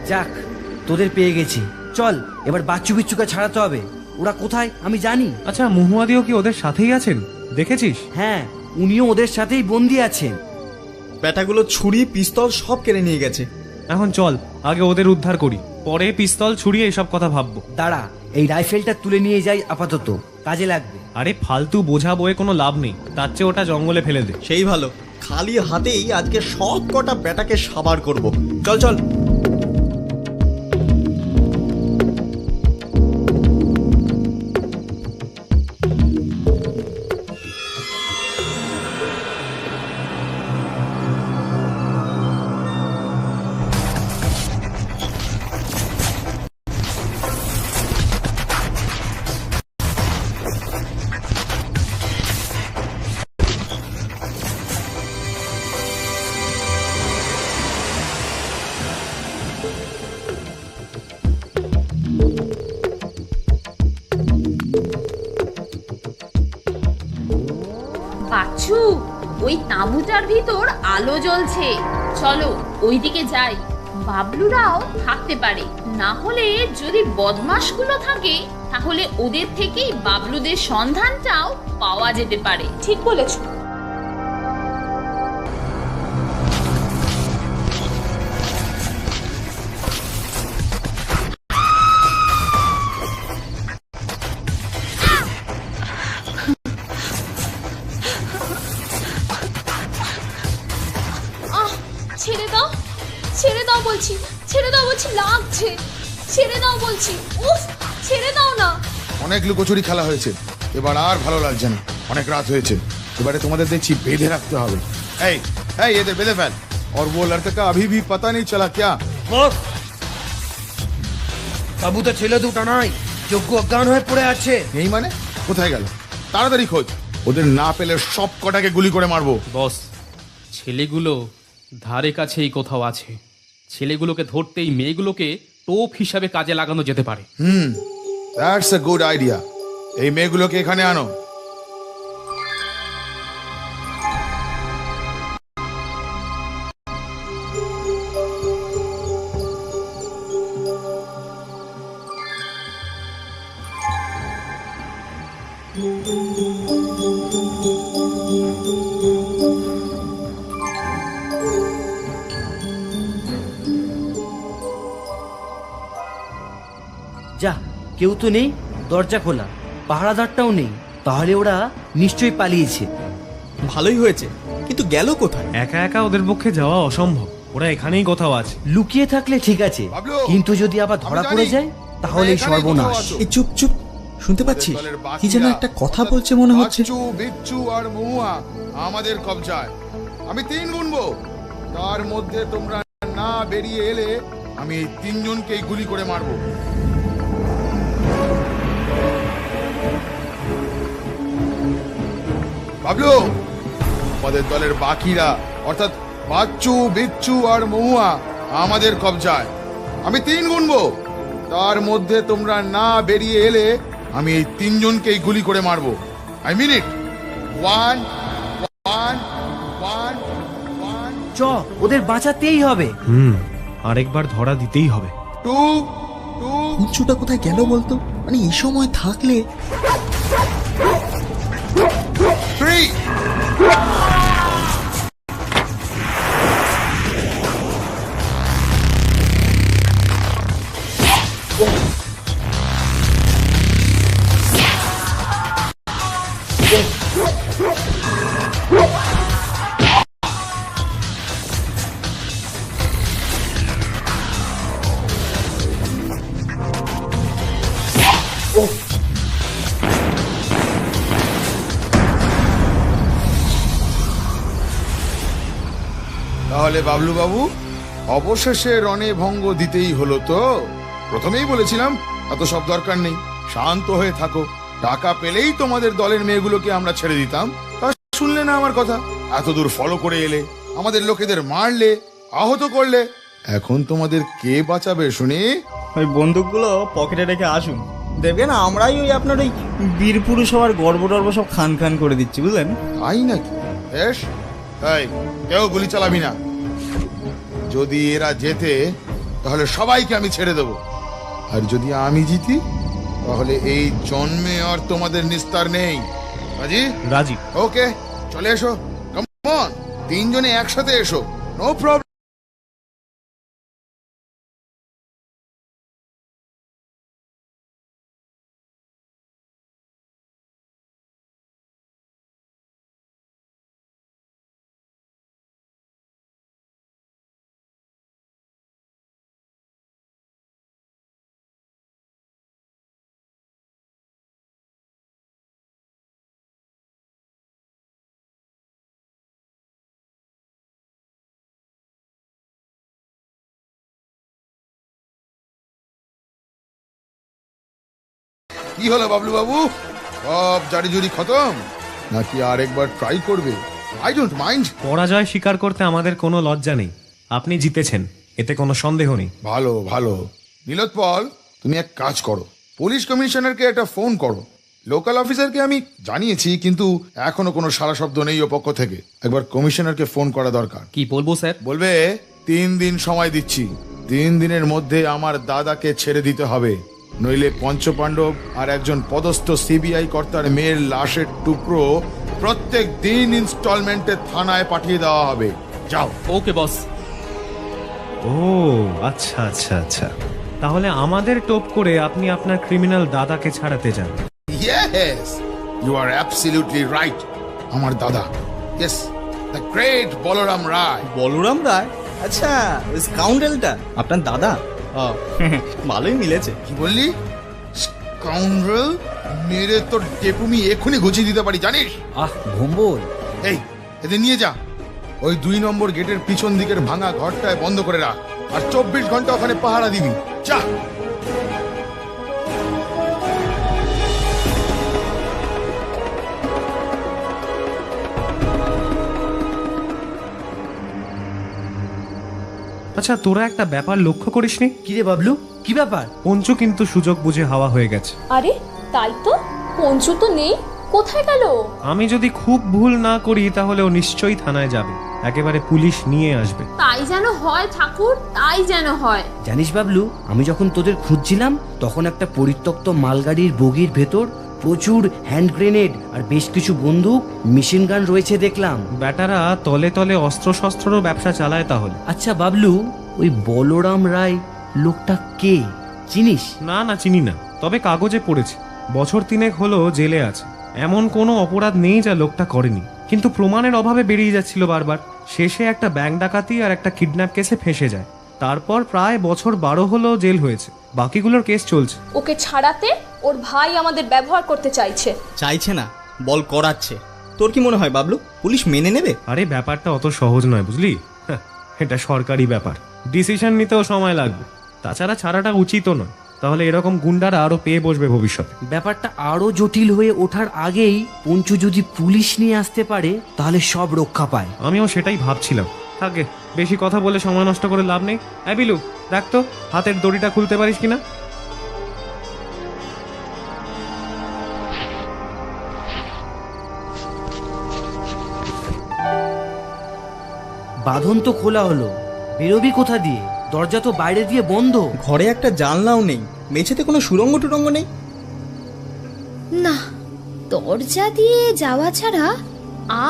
যাক, তোদের পেয়ে গেছি। চল এবার বাচ্চু বিচ্চুকে ছাড়াতে হবে। ওরা কোথায় আমি জানি। আচ্ছা, মহুয়াদিও কি ওদের সাথেই আছেন? দেখেছিস? হ্যাঁ, উনিও ওদের সাথেই বন্দি আছেন। ব্যাটাগুলো ছুরি পিস্তল সব কেড়ে নিয়ে গেছে। এখন চল আগে ওদের উদ্ধার করি, পরে পিস্তল ছুরি এইসব কথা ভাববো। দাঁড়া, এই রাইফেলটা তুলে নিয়ে যাই, আপাতত কাজে লাগবে। আরে ফালতু বোঝা বয়ে কোনো লাভ নেই, তার চেয়ে ওটা জঙ্গলে ফেলে দে। সেই ভালো, খালি হাতেই আজকে সব কটা ব্যাটাকে সাবার করব। চল চল। বাচ্চু, ওই তাঁবুটার ভিতর আলো জ্বলছে, চলো ওইদিকে যাই। বাবলুরাও থাকতে পারে, না হলে যদি বদমাশগুলো থাকে তাহলে ওদের থেকেই বাবলুদের সন্ধানটাও পাওয়া যেতে পারে। ঠিক বলেছো। ছেড়ে দাও, ছেড়ে দাও বলছি, ছেড়ে দাও বলছি, লাগছে। ছেড়ে দাও বলছি, উফ, ছেড়ে দাও না। অনেক লুকোচুরি খেলা হয়েছে, এবার আর ভালো লাগছে না। অনেক রাত হয়েছে, এবারে তোমাদের দেখছি বেঁধে রাখতে হবে। এই এই এদের বেঁধে ফেল। और वो लड़का का अभी भी पता नहीं चला क्या? বস, তাঁবুতে ছেলে দুটো নাই, যোগ্য অজ্ঞান হয়ে পড়ে আছে। এই মানে কোথায় গেল? তাড়াতাড়ি খোঁজ, ওদের না পেলে সব কটাকে গুলি করে মারবো। বস, ছেলেগুলো ধারে কাছেই কোথাও আছে। ছেলেগুলোকে ধরতেই মেয়েগুলোকে টোপ হিসাবে কাজে লাগানো যেতে পারে। That's a good idea. এই মেয়েগুলোকে এখানে আনো। যা, কেউ তো নেই, দরজা খোলা, পাহারাদারটাও নেই। তাহলে ওরা নিশ্চয়ই পালিয়েছে। ভালোই হয়েছে, কিন্তু গেল কোথায়? একা একা ওদের পক্ষে যাওয়া অসম্ভব, ওরা এখানেই কোথাও আছে। লুকিয়ে থাকলে ঠিক আছে, কিন্তু যদি আবার ধরা পড়ে যায় তাহলে সর্বনাশ। এই চুপ চুপ, শুনতে পাচ্ছিস? কি যেন একটা কথা বলছে মনে হচ্ছে। বাচ্চু, বিচ্ছু আর মহুয়া আমাদের কবজায়। আমি 3 গুনবো, তার মধ্যে তোমরা না বেরিয়ে এলে আমি এই 3 জনকেই গুলি করে মারবো। বাবলু, আমাদের দলের বাকিরা অর্থাৎ বাচ্চু, বিচ্ছু আর মহুয়া আমাদের কবজায়। আমি 3 গুনবো, তার মধ্যে তোমরা না বেরিয়ে এলে আমি এই 3 জনকেই গুলি করে মারবো। আই মিন ইট। 1 1 1 1 চ, ওদের বাঁচাতেই হবে। আরেকবার ধরা দিতেই হবে। 2 2 উঁচুটা কোথায় গেল বলতো? মানে এই সময় থাকলে 3 তাহলে বাবলু বাবু, অবশেষে রণে ভঙ্গ দিতেই হলো তো? প্রথমেই বলেছিলাম এত সব দরকার নেই, শান্ত হয়ে থাকো। টাকা পেলেই তোমাদের দলের মেয়েগুলোকে আমরা ছেড়ে দিতাম, তা শুনলে না আমার কথা। এত দূর ফলো করে এলে, আমাদের লোকেদের মারলে, আহত করলে। এখন তোমাদের কে বাঁচাবে শুনি? ওই বন্দুকগুলো পকেটে রেখে আসুন, দেখবেন আমরাই ওই আপনার ওই বীর পুরুষ হওয়ার গর্ব টর্ব সব খান খান করে দিচ্ছি, বুঝলেন? তাই নাকি? বেশ, এই কেউ গুলি চালাবি না। যদি এরা জেতে তাহলে সবাইকে আমি ছেড়ে দেব, আর যদি আমি জিতি তাহলে এই জন্মে আর তোমাদের নিস্তার নেই। রাজি? রাজি। ওকে, চলে এসো। কাম অন, 3 জনে একসাথে এসো, নো প্রবলেম। কি হলো বাবলু বাবু, সব জারি জুরি খতম নাকি আরেকবার ট্রাই করবে? I don't mind. পরাজয় স্বীকার করতে আমাদের কোনো লজ্জা নেই। আপনি জিতেছেন, এতে কোনো সন্দেহ নেই। ভালো ভালো। নীলোৎপল, তুমি এক কাজ করো, পুলিশ কমিশনারকে একটা ফোন করো। লোকাল অফিসারকে আমি জানিয়েছি, কিন্তু এখনো কোনো সারা শব্দ নেই ও পক্ষ থেকে। একবার কমিশনারকে ফোন করা দরকার। কি বলবো স্যার? বলবে 3 দিন সময় দিচ্ছি, 3 দিনের মধ্যে আমার দাদাকে ছেড়ে দিতে হবে, নইলে পঞ্চপাণ্ডব আর একজন পদস্থ সিবিআই কর্তার মেয়ের লাশের টুকরো প্রত্যেক দিন ইনস্টলমেন্টে থানায় পাঠিয়ে দেওয়া হবে। যাও। ওকে বস। ও আচ্ছা আচ্ছা আচ্ছা, তাহলে আমাদের টোপ করে আপনি আপনার ক্রিমিনাল দাদাকে ছাড়াতে যান। Yes, you are absolutely right. আমার দাদা, yes, the great Balram Ray. Balram Ray? আচ্ছা, ওই স্কাউন্ডেলটা আপনার দাদা? ভালোই মিলেছে। কি বললি? স্কাউন্ডেল? মেরে তোর টেপুমি এখনই গুছিয়ে দিতে পারি, জানিস? আহ ভম্বল, এই এদের নিয়ে যা, ওই 2 নম্বর গেটের পিছন দিকের ভাঙা ঘরটায় বন্ধ করে রাখ, আর 24 ঘন্টা ওখানে পাহারা দিবি। যা। আচ্ছা, তোরা একটা ব্যাপার লক্ষ্য করিসনি? কি রে বাবলু, কি ব্যাপার? পঞ্চু কিন্তু সুযোগ বুঝে হাওয়া হয়ে গেছে। আরে তাই তো, পঞ্চু তো নেই, কোথায় গেল? আমি যদি খুব ভুল না করি তাহলে ও নিশ্চয়ই থানায় যাবে, একেবারে পুলিশ নিয়ে আসবে। তাই যেন হয় ঠাকুর, তাই যেন হয়। জানিস বাবলু, আমি যখন তোদের খুঁজছিলাম তখন একটা পরিত্যক্ত মালগাড়ির বগির ভেতর প্রচুর হ্যান্ড গ্রেনেড আর বেশ কিছু বন্দুক, মেশিন গান রয়েছে দেখলাম। ব্যাটারা তলে তলে অস্ত্র শস্ত্রও ব্যবসা চালায় তাহলে। আচ্ছা বাবলু, ওই বলরাম রায় লোকটা কে, চিনিস? না না, চিনি না। তবে কাগজে পড়েছে বছর 3 হলো জেলে আছে। এমন কোনো অপরাধ নেই যা লোকটা করেনি, কিন্তু প্রমাণের অভাবে বেরিয়ে যাচ্ছিল বারবার। শেষে একটা ব্যাংক ডাকাতি আর একটা কিডন্যাপ কেসে ফেঁসে যায়। তারপর প্রায় বছর 12 হলো জেল হয়েছে, বাকিগুলোর কেস চলছে। ওকে ছাড়াতে ওর ভাই আমাদের ব্যবহার করতে চাইছে। চাইছে না, বল করাচ্ছে। তোর কি মনে হয় বাবলু, পুলিশ মেনে নেবে? আরে ব্যাপারটা অত সহজ নয় বুঝলি, এটা সরকারি ব্যাপার, ডিসিশন নিতেও সময় লাগবে। তাছাড়া ছাড়াটা উচিতও নয়, তাহলে এরকম গুন্ডারা আরো পেয়ে বসবে ভবিষ্যতে। ব্যাপারটা আরো জটিল হয়ে ওঠার আগেই পঞ্চু যদি পুলিশ নিয়ে আসতে পারে তাহলে সব রক্ষা পায়। আমিও সেটাই ভাবছিলাম। থাকে বেশি কথা বলে সময় নষ্ট করে লাভ নেই। বিলু, দেখ তো হাতের দড়িটা খুলতে পারিস কিনা। বাঁধন তো খোলা হলো, বেরোবি কোথা দিয়ে? দরজা তো বাইরে দিয়ে বন্ধ। ঘরে একটা জানলাও নেই, মেঝেতে কোনো সুরঙ্গ টুরঙ্গ নেই। না, দরজা দিয়ে যাওয়া ছাড়া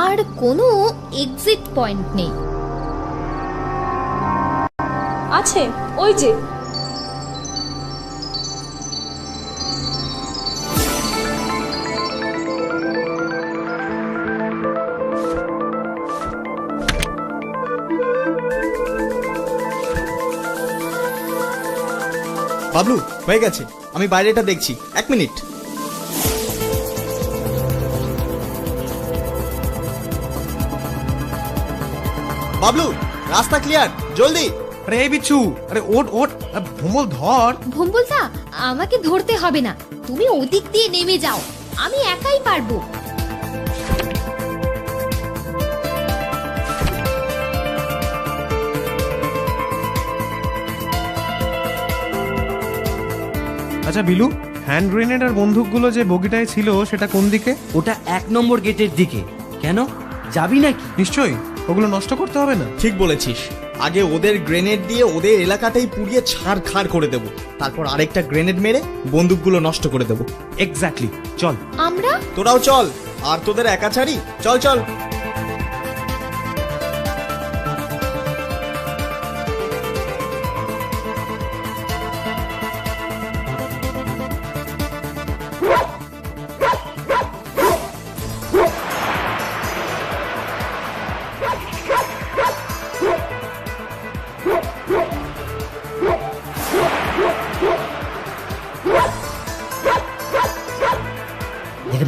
আর কোনো এক্সিট পয়েন্ট নেই। আছে ওই যে। বাবলু, হয়ে গেছে, আমি বাইরেটা দেখছি, 1 মিনিট। বাবলু, রাস্তা ক্লিয়ার, জলদি। আরে বিচ্ছু, আরে ওট ওট, ভোমল ধর। ভম্বলদা, আমাকে ধরতে হবে না, তুমি ওদিক দিয়ে নেমে যাও, আমি একাই পারবো। আচ্ছা বিলু, হ্যান্ড গ্রেনেড আর বন্দুকগুলো যে বগিটায় ছিল সেটা কোন দিকে? ওটা 1 নম্বর গেটের দিকে। কেন, যাবি নাকি? নিশ্চয়ই, ওগুলো নষ্ট করতে হবে না। ঠিক বলেছিস, আগে ওদের গ্রেনেড দিয়ে ওদের এলাকাটাই পুড়িয়ে ছাড়খাড় করে দেব, তারপর আরেকটা গ্রেনেড মেরে বন্দুকগুলো নষ্ট করে দেব। এক্স্যাক্টলি, চল। আমরা? তোরাও চল, আর তোদের একা ছাড়ি? চল চল।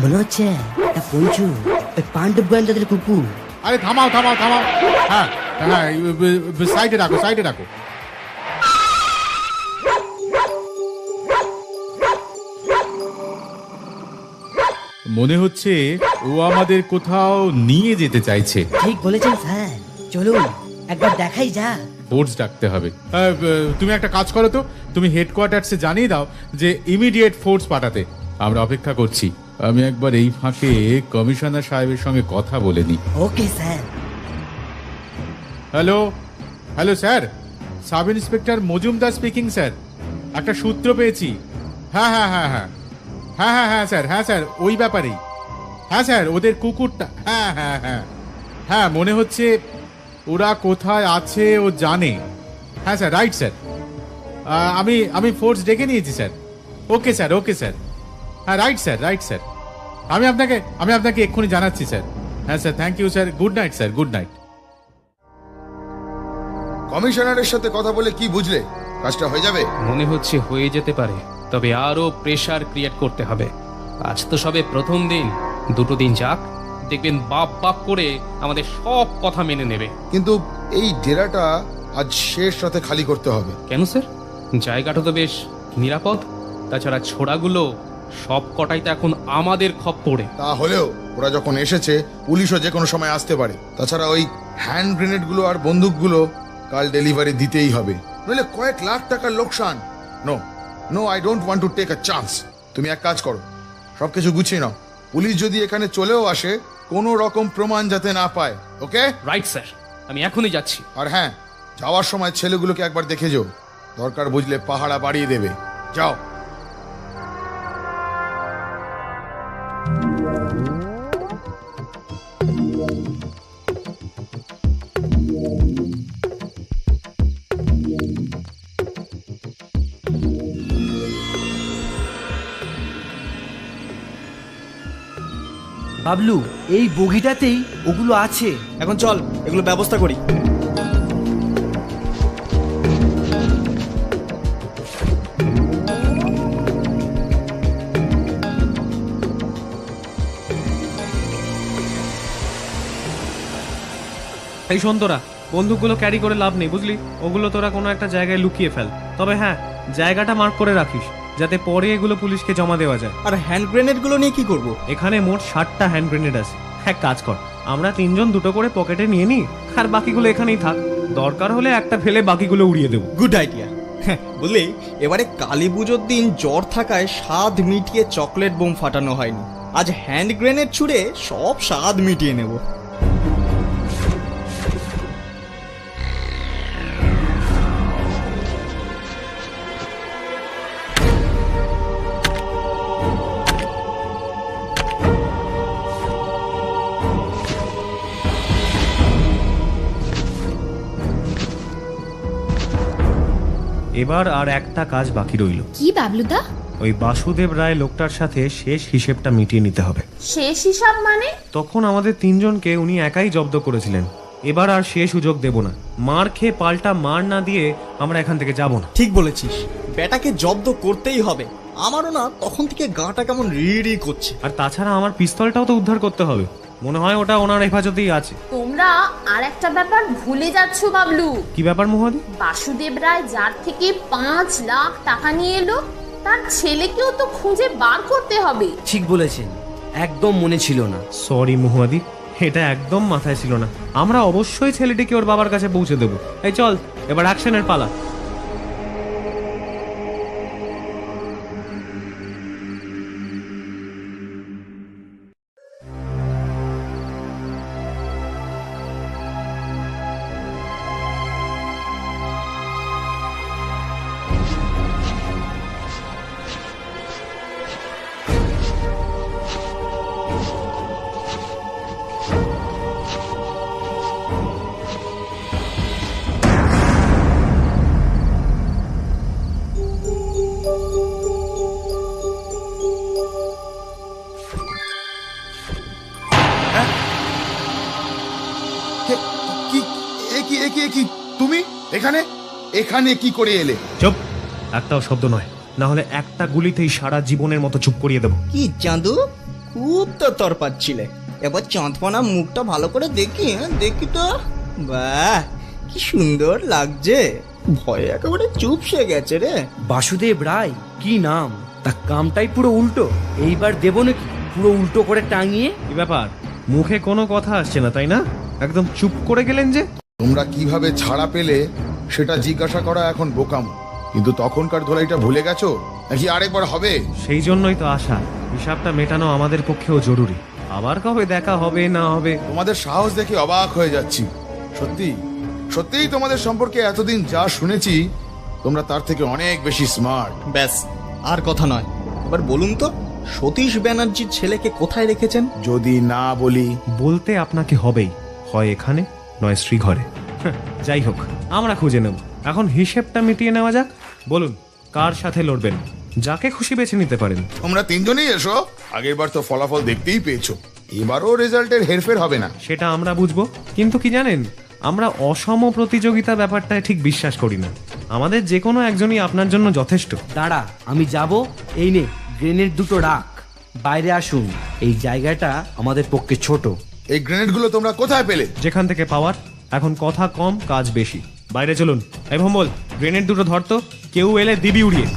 মনে হচ্ছে পঞ্চু ওই পাণ্ডব গোয়েন্দাদের কুকুর। আরে থামাও থামাও থামাও, হ্যাঁ হ্যাঁ, সাইডে রাখো, সাইডে রাখো। মনে হচ্ছে ও আমাদের কোথাও নিয়ে যেতে চাইছে। ঠিক বলেছেন স্যার, চলুন একবার দেখাই যা। ফোর্স ডাকতে হবে। তুমি একটা কাজ করো তো, তুমি হেডকোয়ার্টার্সে জানিয়ে দাও যে ইমিডিয়েট ফোর্স পাঠাতে। আমরা অপেক্ষা করছি। আমি একবার এই ফাঁকে কমিশনার সাহেবের সঙ্গে কথা বলে নিই। Okay sir. Hello hello sir, sub inspector Majumdar speaking sir. একটা সূত্র পেয়েছি। হ্যাঁ হ্যাঁ হ্যাঁ হ্যাঁ হ্যাঁ হ্যাঁ হ্যাঁ স্যার, হ্যাঁ স্যার, ওই ব্যাপারেই। হ্যাঁ স্যার, ওদের কুকুরটা, হ্যাঁ হ্যাঁ হ্যাঁ হ্যাঁ, মনে হচ্ছে ওরা কোথায় আছে ও জানে। হ্যাঁ স্যার, রাইট স্যার। আমি ফোর্স ডেকে নিয়েছি sir. Okay sir, okay sir. হ্যাঁ রাইট স্যার, রাইট স্যার। আমি আপনাকে এক্ষুনি জানাচ্ছি স্যার। হ্যাঁ sir, thank you sir. Good night sir, good night. কমিশনারের সাথে কথা বলে কি বুঝলে? কাজটা হয়ে যাবে? মনে হচ্ছে হয়ে যেতে পারে, তবে আরো প্রেসার ক্রিয়েট করতে হবে। আজ তো সবে প্রথম দিন, 2 দিন যাক, দেখবেন বাপ বাপ করে আমাদের সব কথা মেনে নেবে। কিন্তু এই ডেরাটা আজ শেষ রাতে খালি করতে হবে। কেন স্যার? জায়গাটা তো বেশ নিরাপদ। তাছাড়া ছোড়াগুলো সব কটাই তো এখন আমাদের খপ্পরে। তা হলেও ওরা যখন এসেছে, পুলিশও যে কোনো সময় আসতে পারে। তাছাড়া ওই হ্যান্ড গ্রেনেড গুলো আর বন্দুকগুলো কাল ডেলিভারি দিতেই হবে, নইলে কয়েক লাখ টাকার লোকসান। No no, I don't want to take a chance. তুমি এক কাজ করো, সবকিছু গুছিয়ে নাও। পুলিশ যদি এখানে চলেও আসে, কোনো রকম প্রমাণ যাতে না পায়। ওকে? রাইট স্যার, আমি এখনই যাচ্ছি। আর হ্যাঁ, যাওয়ার সময় ছেলেগুলোকে একবার দেখে যাও, দরকার বুঝলে পাহারা বাড়িয়ে দেবে। যাও। বাবলু, এই বগিটাতেই ওগুলো আছে। এখন চল এগুলো ব্যবস্থা করি। এই শোন তোরা, বন্দুকগুলো ক্যারি করে লাভ নেই বুঝলি, ওগুলো তোরা কোনো একটা জায়গায় লুকিয়ে ফেল। তবে হ্যাঁ, জায়গাটা মার্ক করে রাখিস যাতে পরে এগুলো পুলিশকে জমা দেওয়া যায়। আর হ্যান্ড গ্রেনেডগুলো নিয়ে কি করব? এখানে মোট 60টা হ্যান্ড গ্রেনেড আছে। এক কাজ কর, আমরা 3 জন 2টো করে পকেটে নিয়ে নিই, আর বাকিগুলো এখানেই থাক। দরকার হলে একটা ফেলে বাকিগুলো উড়িয়ে দেবো। Good idea. বুঝলি, এবারে কালী পুজোর দিন জ্বর থাকায় স্বাদ মিটিয়ে চকলেট বোম ফাটানো হয়নি। আজ হ্যান্ড গ্রেনেড ছুড়ে সব স্বাদ মিটিয়ে নেব। এবার আর একটা কাজ বাকি রইল। কি বাবলুদা? ওই বাসুদেব রায় লোকটার সাথে শেষ হিসেবটা মিটিয়ে নিতে হবে। শেষ হিসাব মানে? তখন আমাদের 3 জনকে উনি একাই জব্দ করেছিলেন। এবার আর সে সুযোগ দেব না। মার খেয়ে পাল্টা মার না দিয়ে আমরা এখান থেকে যাব না। ঠিক বলেছিস, বেটাকে জব্দ করতেই হবে। আমারও না তখন থেকে গাটা কেমন রিড়ি করছে। আর তাছাড়া আমার পিস্তলটাও তো উদ্ধার করতে হবে। মনে হয় ওটা ওনার হেফাজতেই আছে। তোমরা আর একটা ব্যাপার ভুলে যাচ্ছ বাবলু। কি ব্যাপার মহাদি? বাসুদেব রায় যার থেকে 5 লাখ টাকা নিয়ে এলো, তার ছেলেকেও তো খুঁজে বার করতে হবে। ঠিক বলেছেন, একদম মনে ছিল না। সরি মহাদি, এটা একদম মাথায় ছিল না। আমরা অবশ্যই ছেলেটিকে ওর বাবার কাছে পৌঁছে দেবো। এই চল, এবার অ্যাকশনের পালা। কি তুমি এখানে এখানে কি করে এলে? চুপ, একটাও শব্দ নয়, না হলে একটা গুলিতেই সারা জীবনের মতো চুপ করিয়ে দেবো। কি চাঁদু, খুব তো তর পাচ্ছিলে। এবার চাঁদপানা মুখটা ভালো করে দেখি। দেখি তো, বাহ কি সুন্দর লাগছে। ভয়ে একেবারে চুপসে গেছে রে। বাসুদেব রায় কি নাম, তা কামটাই পুরো উল্টো। এইবার দেবো নাকি পুরো উল্টো করে টাঙিয়ে? কি ব্যাপার, মুখে কোনো কথা আসছে না তাই না? একদম চুপ করে গেলেন যে। তোমরা কিভাবে ছাড়া পেলে সেটা জিজ্ঞাসা করা এখন বোকামো, কিন্তু তখনকার ধোলাইটা ভুলে গেছো নাকি আরেকবার হবে? সেই জন্যই তো আশা, হিসাবটা মেটানো আমাদের পক্ষেও জরুরি। আবার কবে দেখা হবে না হবে। তোমাদের সাহস দেখে অবাক হয়ে যাচ্ছি। সত্যি সত্যিই তোমাদের সম্পর্কে এতদিন যা শুনেছি, তোমরা তার থেকে অনেক বেশি স্মার্ট। ব্যাস, আর কথা নয়। এবার বলুন তো, সতীশ ব্যানার্জির ছেলেকে কোথায় রেখেছেন? যদি না বলি? বলতে আপনাকে হবেই, হয় এখানে নয় শ্রীঘরে। যাই হোক, আমরা খুঁজে নেব। এখন হিসেবটা মিটিয়ে নেওয়া যাক। বলুন, কার সাথে লড়বেন? যাকে খুশি বেছে নিতে পারেন। তোমরা 3 জনই এসো। আগের বার তো ফলাফল দেখতেই পেয়েছো, এবারও রেজাল্টের হেরফের হবে না। সেটা আমরা বুঝবো, কিন্তু কি জানেন, আমরা অসম প্রতিযোগিতা ব্যাপারটায় ঠিক বিশ্বাস করি না। আমাদের যে কোনো একজনই আপনার জন্য যথেষ্ট। দাঁড়া, আমি যাব। এই নে গ্রেনেড দুটো রাখ। বাইরে আসুন, এই জায়গাটা আমাদের পক্ষে ছোট। এই গ্রেনেডগুলো তোমরা কোথায় পেলে? যেখান থেকে পাওয়ার। এখন কথা কম, কাজ বেশি। বাইরে চলুন। এই ভম্বল, গ্রেনেড দুটো ধরতো, কেউ এলে দিবি উড়িয়ে।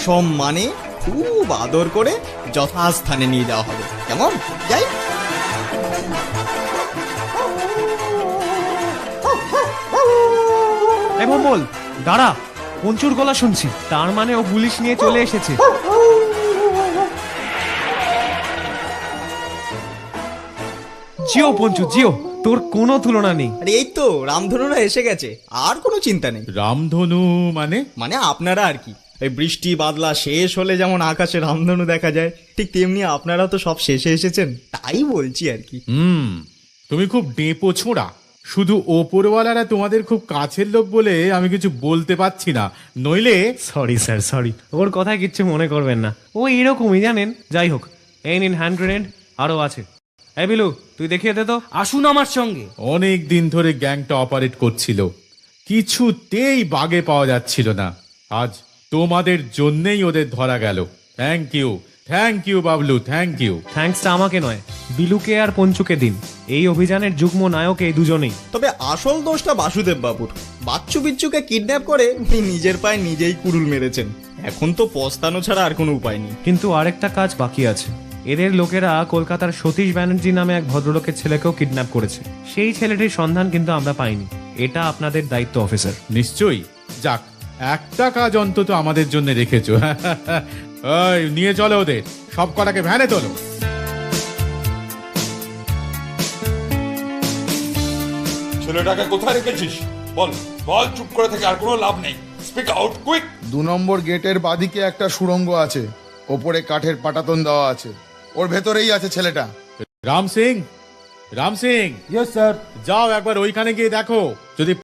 সসম্মানে খুব আদর করে যথাস্থানে নিয়ে যাওয়া হবে, কেমন? যাই। এই ভম্বল, দাঁড়া, পঞ্চুর গলা শুনছি, তার মানে ও পুলিশ নিয়ে চলে এসেছে। জিও পঞ্চু, জিও, তোর কোনো তুলনা নেই। আরে এই তো রামধনুরা এসে গেছে, আর কোনো চিন্তা নেই। রামধনু মানে? মানে আপনারা আর কি। এই বৃষ্টি বাদলা শেষ হলে যেমন আকাশে রামধনু দেখা যায়, ঠিক তেমনি আপনারা তো সব শেষে এসেছেন, তাই বলছি আর কি। তুমি খুব ডেপো ছোড়া। শুধু ওপরওয়ালারা তোমাদের খুব কাছের লোক বলে আমি কিছু বলতে পারছি না, নইলে। সরি স্যার, সরি, ওর কথায় কিচ্ছু মনে করবেন না, ও এরকমই জানেন। যাই হোক, এই নিন হ্যান্ড গ্রেনেড, আরো আছে। এই বিলু, তুই দেখিয়ে দে তো। আসুন আমার সঙ্গে। অনেক দিন ধরে গ্যাংটা অপারেট করছিল, কিছুতেই বাগে পাওয়া যাচ্ছিল না। আজ তোমাদের জন্যই ওদের ধরা গেল। Thank you, thank you Bablu, thank you. থ্যাঙ্কসটা আমাকে নয়, বিলুকে আর পঞ্চুকে দিন। এই অভিযানের যুগ্ম নায়ক এই দুজনেই। তবে আসল দোষটা বাসুদেব বাবুর। বাচ্চু বিচ্চুকে কিডন্যাপ করে উনি নিজের পায়ে নিজেই কুড়ুল মেরেছেন। এখন তো পস্তানো ছাড়া আর কোনো উপায় নেই। কিন্তু আরেকটা কাজ বাকি আছে। এদের লোকেরা কলকাতার সতীশ ব্যানার্জি নামে এক ভদ্রলোকের ছেলেকেও কিডন্যাপ করেছে। সেই ছেলেটির সন্ধান কিন্তু আমরা পাইনি। এটা আপনাদের দায়িত্ব অফিসার। নিশ্চয়ই। যাক, একটা কাজ অন্তত আমাদের জন্য রেখেছো। ওই নিয়ে চলো ওদের, সব কটাকে ভ্যানে তোলো। ছেলেটাকে কোথায় রেখেছিস? বল বল, চুপ করে থেকে আর কোনো লাভ নেই। Speak out quick. 2 নম্বর গেটের বাদিকে একটা সুড়ঙ্গ আছে, ওপরে কাঠের পাটাতন দেওয়া আছে, ওর ভেতরেই আছে ছেলেটা। রাম সিং, রাম সিং। Yes sir. যাও একবার ওইখানে গিয়ে দেখো, যদি